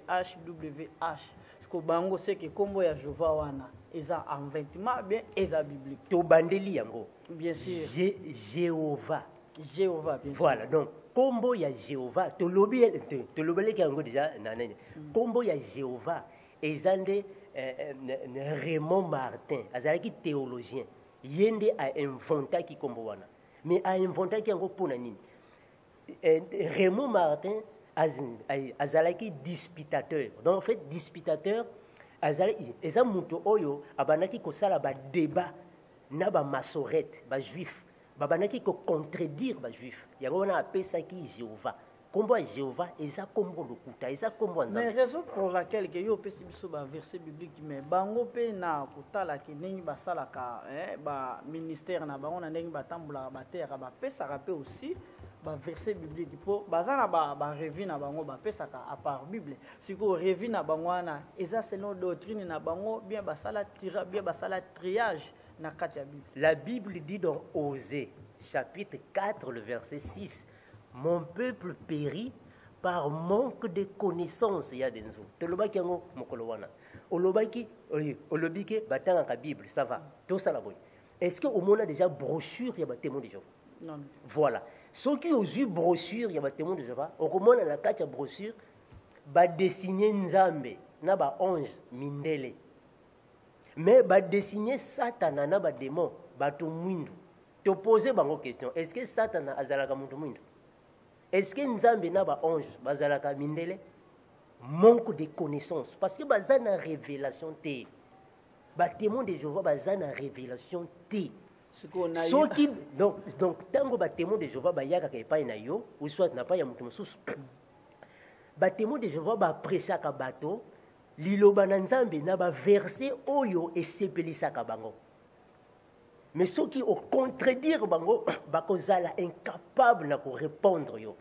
Siko bango c'est que kombo ya Jéhovah wana eza en vêtement bien eza biblique. To bandeli yango. Bien sûr. Jéhovah. Jéhovah bien sûr. Voilà, donc kombo ya Jéhovah tolobeleki yango déjà nanene. Kombo ya Jéhovah ezande Raymond Martin azalaki théologien yende a inventaki kombo wana. Mais a inventaki yango pona nini? Raymond Martin azalaki disputateur. Donc en fait disputateur azalaki eza muto oyo abanaki kosala ba débat na ba masorete ba juif. Babanaki ko contredire ba juif. Yango wana apesaki Jéhovah. Kombo Jéhovah eza kombo lokuta, eza kombo nzambe. Mais raison pour laquelle que yo pesi biso ba verset biblique mais bango pe na kotala ke ndenge basalaka ba ministère na bango na ndenge batambula ba terre ba pesaka pe aussi ba verset biblique po bazana ba revue na bango ba pesaka à part Bible. Siko revue na bango wana eza selon doctrine na bango bien basala tira bien basala triage. La Bible dit dans Osée, chapitre 4, le verset 6, mon peuple périt par manque de connaissances. Il y a des gens. Tolobaki yango mokolo wana. Olobaki, olobike batanga ka Bible, ça va. Tout ça la boy. Est-ce que au moins a déjà brochure ya ba témoin de Jéhovah? Non. Voilà. Ceux qui ont eu brochure ya ba témoin de Jéhovah, au moins na kati brochure ba dessiner nzambe na ba ange mindele. Mais ba dessiner Satan na ba démon bato mwindu. Te poser bango question, est-ce que Satan azalaka muntu mwindu? Est-ce que nzambe na ba ange bazalaka mindele? Manque de connaissances parce que bazana révélation té. Ba témoin de Jéhovah bazana révélation té. Donc tango ba témoin de Jéhovah ba yaka ka pa na yo ou soit na pa ya mutu mususu. Ba témoin de Jéhovah ba prêcha ka bato liloba na nzambe na ba verset oyo esepelisaka bango. Mais ceux qui au contredire bango bakozala incapable na ko répondre yo.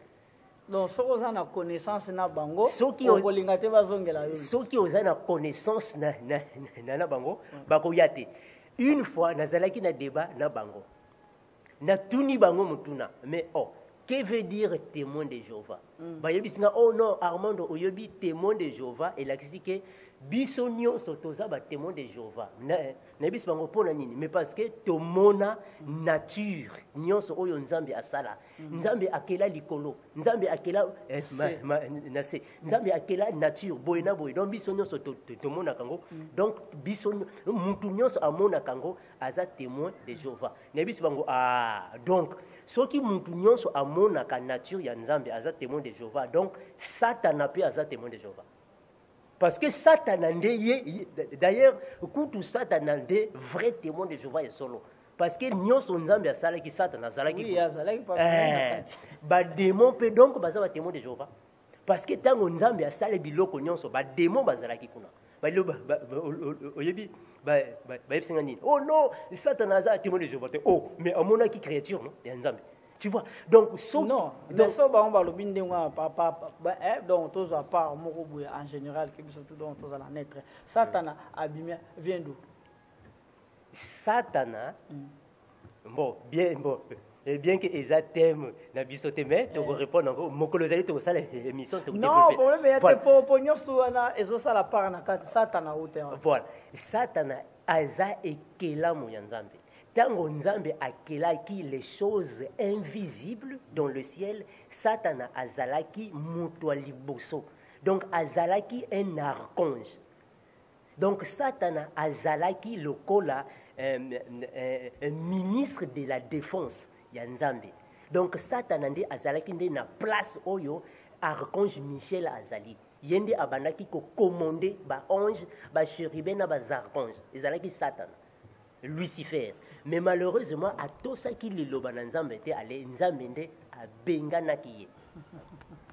Donc ceux qui ont connaissance na bango ceux qui ont connaissance na bango bakoyate. Une fois nazalaki na débat na bango. Na tuni bango mutuna mais que veut dire témoin de Jéhovah? Oh non, Armando Oyobi, témoin de Jéhovah, et là, que bisonio sotoza ba témoin de Jéhovah. Na bis bango pona nini, mais parce que to mona nature, nyonso oyo nzambe asala. Nzambe akela likolo, nzambe akela nzambe akela nature, boyena boy. Donc bisonio soto to mona kango. Donc bisonio mutu nyonso amona kango aza témoin de Jéhovah. Na bis bango donc ceux qui mutu nyonso amona ka nature ya nzambe aza témoin de Jéhovah. Donc Satan a pu aza témoin de Jéhovah. Parce que Satan d'ailleurs, tout Satan a des vrais témoins de Jéhovah et solo. Parce que nous sommes en train de Satan a zalaki. Ba démon peut donc baza témoin de Jéhovah. Parce que tant on Nzambe a salé biloko nyonso ba démon bazalaki kuna. Oh non, Satan a témoin de Jéhovah. Oh, mais on a qui créature non, de Nzambe. Tu vois, donc non, mais ça on va le binder donc tous à part en général qui surtout donc tous à la naître. Satan abîmé vient d'où? Satan bon et bien que Eza thème na bisoté mais tu répondre encore mon colosalité au salle émission te non problème il y a pour nyoso na ezo sala part na Satan au terrain. Voilà, Satan aza ekela mo yanzambe. Tango nzambe akelaki les choses invisibles dans le ciel, Satan azalaki muto liboso. Donc azalaki un archange. Donc Satan azalaki lokola ministre de la défense. ya nzambe. Donc Satan nde azalaki nde na place oyo archange Michel azali. Yende abandaki ko commander ba ange, ba chérubin na ba archange. Ezalaki Satan. Lucifer. Mais malheureusement atosaki liloba na nzambe te ale nzambe nde abenganaki ye.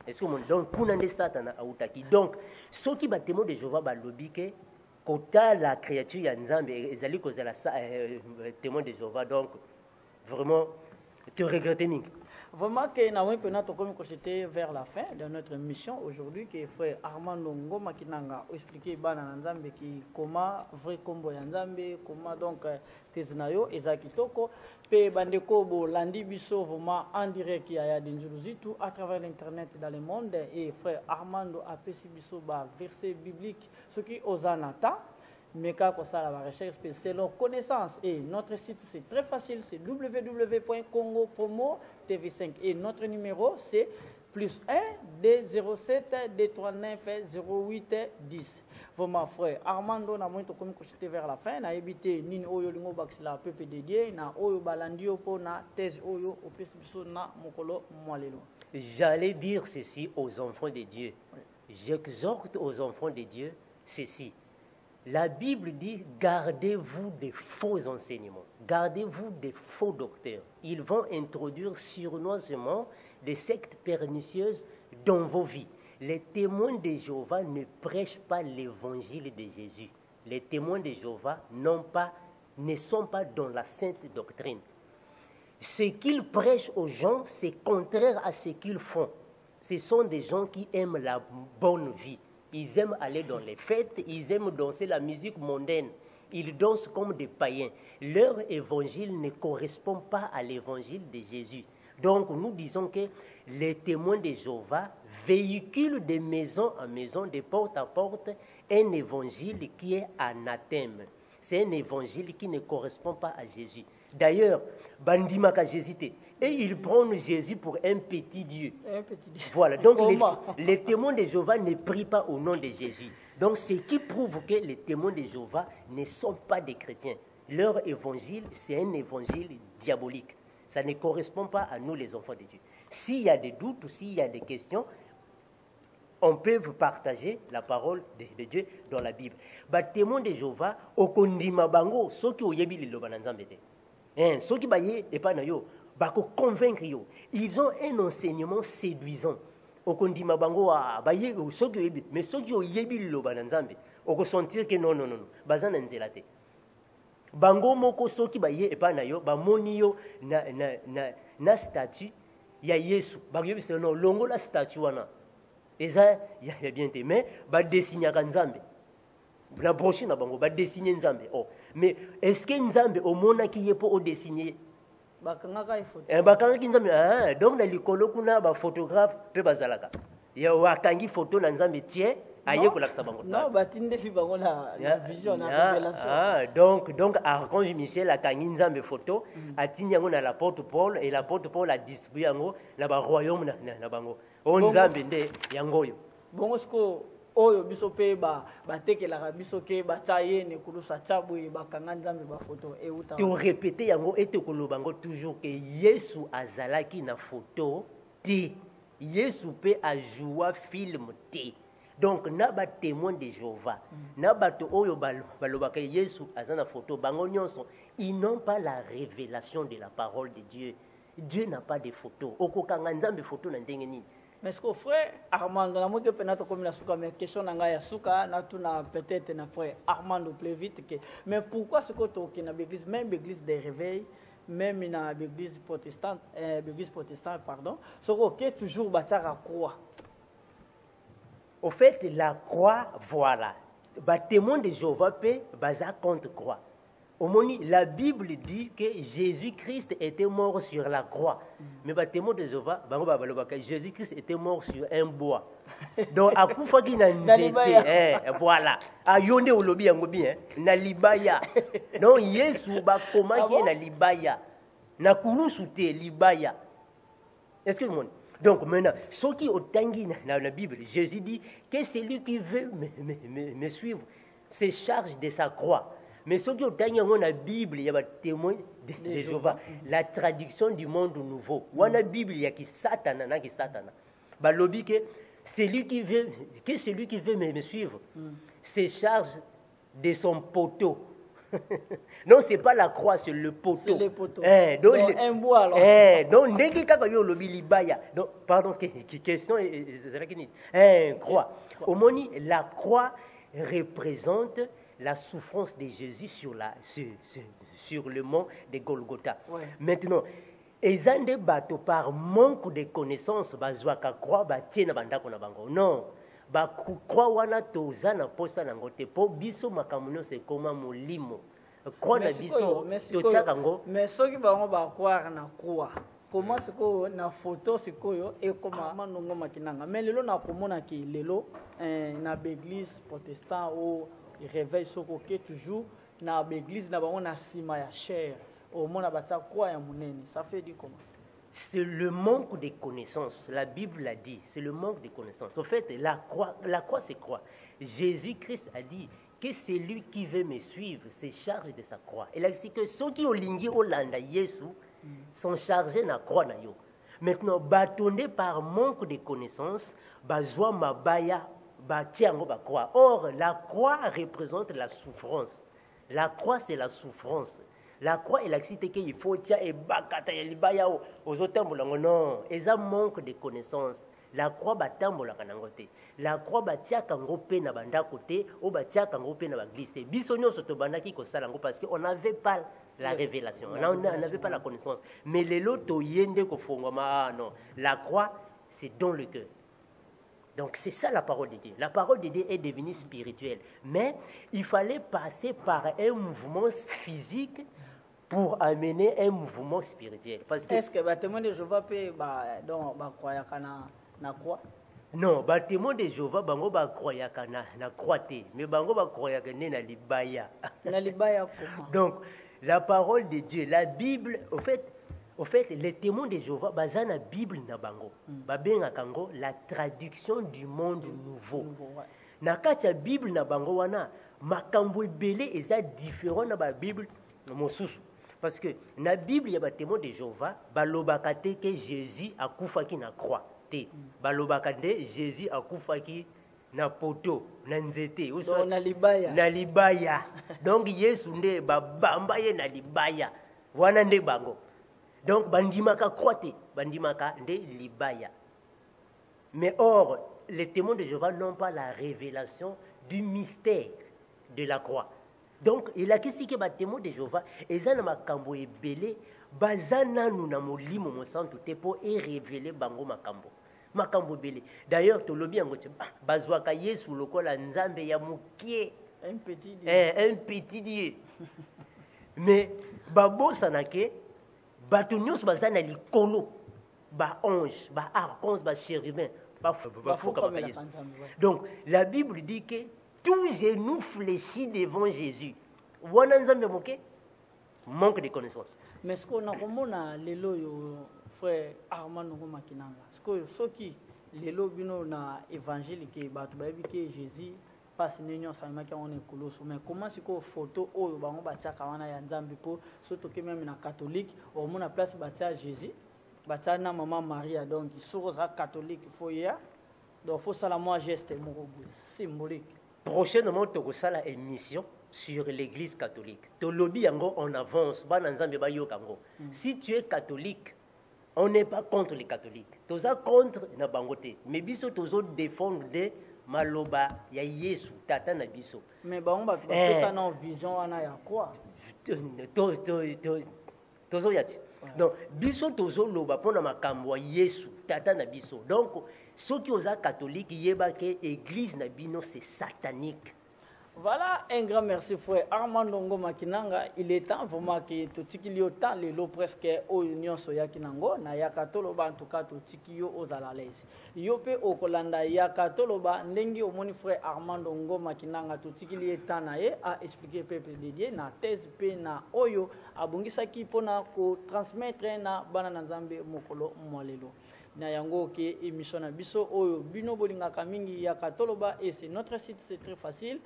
Est-ce que mon donc kuna nde Satan autaki. Donc soki ba témoin de Jéhovah ba lobi ke kota la créature ya nzambe ezali kozala témoin de Jéhovah, donc vraiment tu regrettes mingi. Vraiment que nous avons constaté vers la fin de notre mission aujourd'hui que frère Armando Ngoma qui n'a expliqué bana nzambe qui comment vrai combo ya nzambe comment donc teznayo ezakitoko pe bandeko bo landi biso vraiment en direct ya dinjuluzi tout à travers l'internet dans le monde et frère Armando a pesi biso ba verset biblique ce qui osanata. Mais quand on a la recherche selon connaissance et notre site c'est très facile, c'est www.congopromo.tv5 et notre numéro c'est +1 D07 D39 08 10. Vraiment frère Armando na moito comme constaté vers la fin na éviter nini oyo lingo baxila pepe dédié na oyo balandio po na thèse oyo opesibiso na mokolo mwalelo. J'allais dire ceci aux enfants de Dieu. J'exhorte aux enfants de Dieu ceci. La Bible dit, gardez-vous des faux enseignements, gardez-vous des faux docteurs. Ils vont introduire surnoisement des sectes pernicieuses dans vos vies. Les témoins de Jéhovah ne prêchent pas l'évangile de Jésus. Les témoins de Jéhovah ne sont pas dans la sainte doctrine. Ce qu'ils prêchent aux gens, c'est contraire à ce qu'ils font. Ce sont des gens qui aiment la bonne vie. Ils aiment aller dans les fêtes, ils aiment danser la musique mondaine. Ils dansent comme des païens. Leur évangile ne correspond pas à l'évangile de Jésus. Donc nous disons que les témoins de Jéhovah véhiculent de maison en maison, de porte à porte, un évangile qui est anathème. C'est un évangile qui ne correspond pas à Jésus. D'ailleurs, Bandimaka Jésus, et ils prennent Jésus pour un petit Dieu. Un petit Dieu. Voilà, donc les témoins de Jéhovah ne prient pas au nom de Jésus. Donc ce qui prouve que les témoins de Jéhovah ne sont pas des chrétiens. Leur évangile, c'est un évangile diabolique. Ça ne correspond pas à nous les enfants de Dieu. S'il y a des doutes ou s'il y a des questions, on peut vous partager la parole de Dieu dans la Bible. Les témoins de Jéhovah, okondima bango, soki oyebi liloba na nzambe te. Soki baye epa na yo, bako convaincre yo. Ils ont un enseignement séduisant. Okondima bango baye soki oyebi, mais soki oyebi liloba na nzambe, oko sentir que non, baza na nzela te. Bango moko soki baye epa na yo, ba moni yo na statue ya Yesu. Ba yebi se non longo la statue wana. Eza ya bien te, mais ba dessiner nzambe. La broche na bango ba dessiner nzambe. Oh, mais est-ce que nzambe o mona ki yepo o dessiner? Bakanga photo. Bakanga ki nzambe donc na likolo kuna ba photographe pe bazalaka. Ya wakangi photo na nzambe tie aye ko laksa bango. Non, batindeli bango na vision na révélation. Donc archange Michel akangi nzambe photo atindi yango na l'apôtre Paul et l'apôtre Paul a distribué yango na ba royaume na bango. On nzambe nde yango yo. Bongo sko oyo biso pe batekelaka biso ke bataye ne kulusa chabu bakanga nzambe ba photo euta. Tu répéter yango et te koloba bango toujours que Yesu azalaki na photo ti. Yesu pe ajoua film ti. Donc na ba témoin de Jéhovah, na bato oyo balobaka Yesu azana photo bango nyonso, ils n'ont pas la révélation de la parole de Dieu. Dieu n'a pas de photo. Okokanga nzambe photo na ndenge nini? Mais ce que frère Armando, na moto penato comme la souka, mais question na ya souka, na tout na peut-être na frère Armando plus vite que. Mais pourquoi ce que tu na l'église, même l'église des réveils, même na l'église protestante, pardon, ce que toujours batara croix. Au fait, la croix, voilà. Ba témoin de Jéhovah peut baza contre croix. Au moni, la Bible dit que Jésus-Christ était mort sur la croix. Mais ba témoin de Jéhovah, Jésus-Christ était mort sur un bois. Donc à coup fois qu'il n'a voilà. A yonde olobi yango bien, na libaya. Donc Yesu ba comment qui na libaya. Na kulusu te libaya. Est-ce que le monde? Donc maintenant, ceux qui ont tangué dans la Bible, Jésus dit que celui qui veut me suivre se charge de sa croix. Mais ce qui est dans la Bible, il y a des témoins de Jéhovah. La traduction du monde nouveau. Dans la Bible, il y a qui Satana, qui Satana. Bah, lobby que celui qui veut me suivre, se charge de son poteau. Non, c'est pas la croix, c'est le poteau. C'est le poteau. Donc, un bois alors. Donc, dès que donc, pardon, question, croix. Au moni, la croix représente la souffrance de Jésus sur le mont de Golgotha. Ouais. Maintenant, ezande bato par manque de connaissances, bazwaka croix, batiena bandako na bango. Non. Ba croix wana toza na posa na ngote po biso makamuno se koma molimo. Croix na biso tochaka ngo. Mais soki bango ba croire na croix. Comment c'est que na photo sikoyo et comment manongo makinanga. Mais lelo na komona ki lelo na l'église protestant au réveil soko ke toujours na l'église na bango na sima ya chair. Au mona batia croix ya munene. Ça fait dire comment? C'est le manque de connaissances. La Bible l'a dit. C'est le manque de connaissances. En fait, la croix c'est quoi? Jésus-Christ a dit que celui qui veut me suivre se charge de sa croix. Et là, c'est que ceux qui ont lingi au landa Yesu sont chargés de la croix. Maintenant, bâtonnés par manque de connaissances, bazwa mabaya, batiango ba croix. Or, la croix représente la souffrance. La croix, c'est la souffrance. La croix est la cité qu'il faut tiens et bakata et libaya aux autres non, ils ont manque de connaissances. La croix batambola kanangote. La croix batia kango pe na banda côté ou batia kango pe na bagliste. Bisonyo soto bandaki ko salango parce qu'on n'avait pas la révélation. On n'avait pas la connaissance. Mais les loto yende ko fongoma non. La croix c'est dans le cœur. Donc c'est ça la parole de Dieu. La parole de Dieu est devenue spirituelle. Mais il fallait passer par un mouvement physique pour amener un mouvement spirituel. Est-ce que bâtiment de Jéhovah peut croire na croix? Non, bâtiment de Jéhovah bango ba croire na croix te, mais bango ba croire na libaya. Na libaya comment? Donc la parole de Dieu, la Bible, au fait les témoins de Jéhovah bazana Bible na bango. Babenga kango la traduction du monde nouveau. Na katia Bible na bango wana makambo ebele eza différent na ba Bible mosusu. Parce que dans la Bible, il y a des témoins de Jéhovah, balobakate que Jésus a koufaki na croix. Balobakate Jésus a koufaki na poto, na nzete. Na libaya. Na libaya. Donc Yesu nde babambaye na libaya. Wana nde bango. Donc bandimaka croix te, bandimaka nde libaya. Mais or, les témoins de Jéhovah n'ont pas la révélation du mystère de la croix. Donc, il a qu'ici que les témoins de Jéhovah, ils ont makambo ebele, bazana nous na molimo mo santu te pour révéler bango makambo. Makambo ebele. D'ailleurs, to lobi ngote bazwaka Yesu lokola nzambe ya mukie, un petit dieu. Un petit dieu. Mais babo sanake bato nyonso bazana likolo, ba ange, ba archange, ba chérubin, ba foka ba Yesu. Donc, la Bible dit que tout genou fléchit devant Jésus. Manque de connaissances. Mais ce qu'on a remonté lelo yo frère Armand Ngoma Kinanga. Ce qui lelo bino na évangile que batu babi que Jésus passe n'union sama ki on est colosso. Mais comment c'est que photo oyo bango batia kawana ya nzambe po surtout que même na catholique au mona place batia Jésus batia na maman Maria donc sur ça catholique faut ya donc faut ça la moi geste symbolique. Prochainement, tu as la émission sur l'église catholique. Tu lobby en avance. Si tu es catholique, on n'est pas contre les catholiques. Tu es contre na bangote. Mais biso tu es défendre de maloba ya Yesu tata na biso. Mais ba on va ça non vision ana ya quoi? Donc biso tozo loba pona makambo ya Yesu tata na biso. Donc ceux qui sont catholiques, ils disent que l'église Nabino c'est satanique. Voilà, un grand merci frère Armand Ngoma Kinanga. Il est temps vraiment que tout ce qui est autant les lots presque au union soya kinango na yakatoloba en tout cas tout ce qui est aux alales. Yope au Kolanda yakatoloba ndengi au moni frère Armand Ngoma Kinanga tout ce qui est temps na ye a expliquer peuple dédié na thèse pe na oyo abungisa ki pona ko transmettre na bana na Nzambe mokolo mwalelo. Na yango ke émission na biso oyo bino bolingaka mingi ya katoloba et c'est notre site c'est très facile.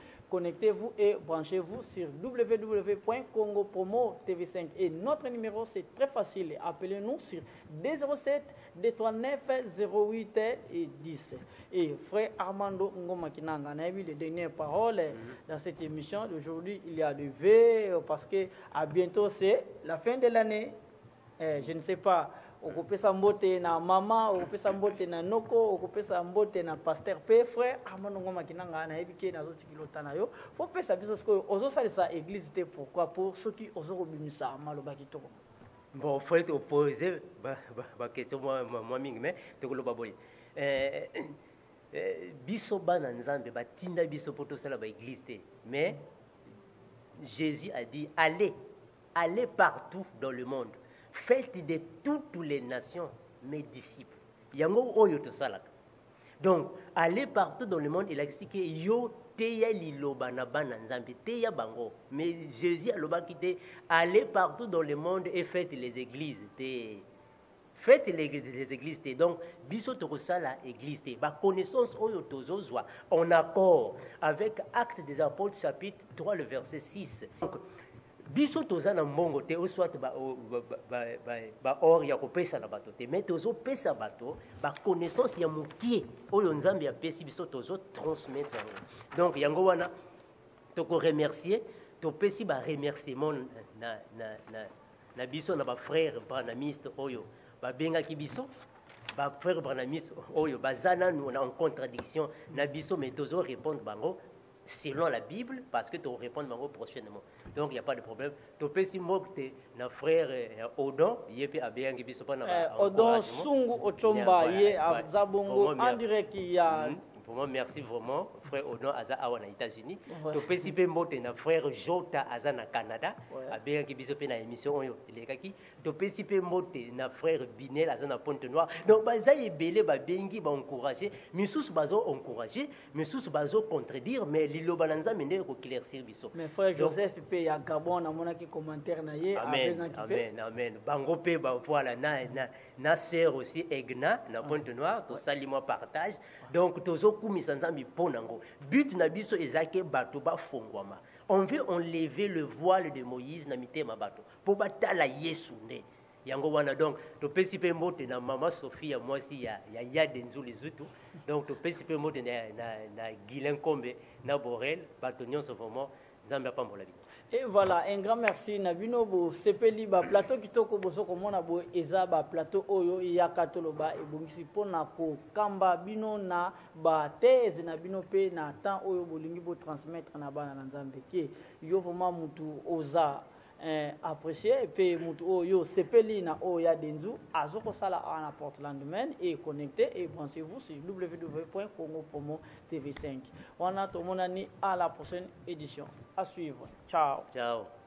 connectez-vous et branchez-vous sur www.congopromo TV5. Et notre numéro, c'est très facile. Appelez-nous sur 207 239 08 et 10. Et frère Armando Ngoma Kinanga, on a vu les dernières paroles dans cette émission d'aujourd'hui. Il y a du V parce que à bientôt c'est la fin de l'année. Je ne sais pas. Okopesa mbote na mama, okopesa mbote na noko, okopesa mbote na pasteur pe frère Armando Ngoma Kinanga na ebike na zoti kilota na yo. Faut pesa biso sko ozo salisa église te pourquoi pour ceux qui ozo robimisa maloba kitoko. Bon, faut être opposé ba question moi mingi mais to ko loba boy. Biso bana nzambe batinda biso poto sala ba église te. Mais Jésus a dit allez partout dans le monde. Faites de toutes les nations mes disciples. Yango oyo to salaka. Donc, allez partout dans le monde, il a expliqué yo teya liloba na bana nzambe teya bango. Mais Jésus a loba kité allez partout dans le monde et faites les églises. Faites les églises. Donc, biso to sala église. Ba connaissance oyo tozozwa en accord avec Actes des Apôtres chapitre 3 le verset 6. Donc, biso toza na mbongo te o soit ba or ya kopesa na bato te mais tozo pesa bato ba connaissance ya mukie oyo nzambe ya pesi biso tozo transmettre yango. Donc yango wana to ko remercier to pesi ba remerciement na biso na ba frère branamiste oyo ba benga ki biso ba frère branamiste oyo bazana nous on a en contradiction na biso mais tozo répondre bango selon la Bible, parce que tu vas répondre prochainement. Donc, il n'y a pas de problème. Tu peux si moquer nos frères Odon, il y a bien qui sont pas Odon Sungu Ochomba, il y a Zabongo, en direct, il y a. Pour moi, merci vraiment, frère Odon Aza Awa na États-Unis. Tu peux si bien moquer nos frères Jota Aza na Canada, à bien qui sont na émission, il est qui. Tu peux si bien moquer nos frères Binel Aza na Pointe-Noire. Donc, ça y est belé, bengi, encourager, mais sous bazo encourager, mais sous bazo contredire, mais l'ilo bananza mene ko éclaircir biso. Mais frère Joseph pe ya Gabon na mona ki commentaire na ye amen. Bango pe ba voilà na sœur aussi Egna na Pointe-Noire, to sali moi partage. Donc tozo kumisa nzambi ponango. But na biso ezake bato ba fongwama. On veut enlever le voile de Moïse na mitema bato. Po batala Yesu nde. Yango wana donc to pesi pe mbote na mama Sophia moi si ya denzu les autres. Donc to pesi pe mbote na Guilain Kombe na Borel bato nyonso vraiment nzambe apambola bino. Et voilà, un grand merci Nabino bo sepeli ba plateau kitoko boso komona bo eza ba plateau oyo ya katoloba e bongisi pona ko kamba bino na ba thèse na bino pe na temps oyo bolingi bo transmettre na bana na nzambe ke yo vraiment mutu oza apprécié et puis yo sepeli na oya denzu azoko sala à Portland men et connecté et branchez-vous sur www.congopromo TV5. On a tout mon année à la prochaine édition. À suivre. Ciao. Ciao.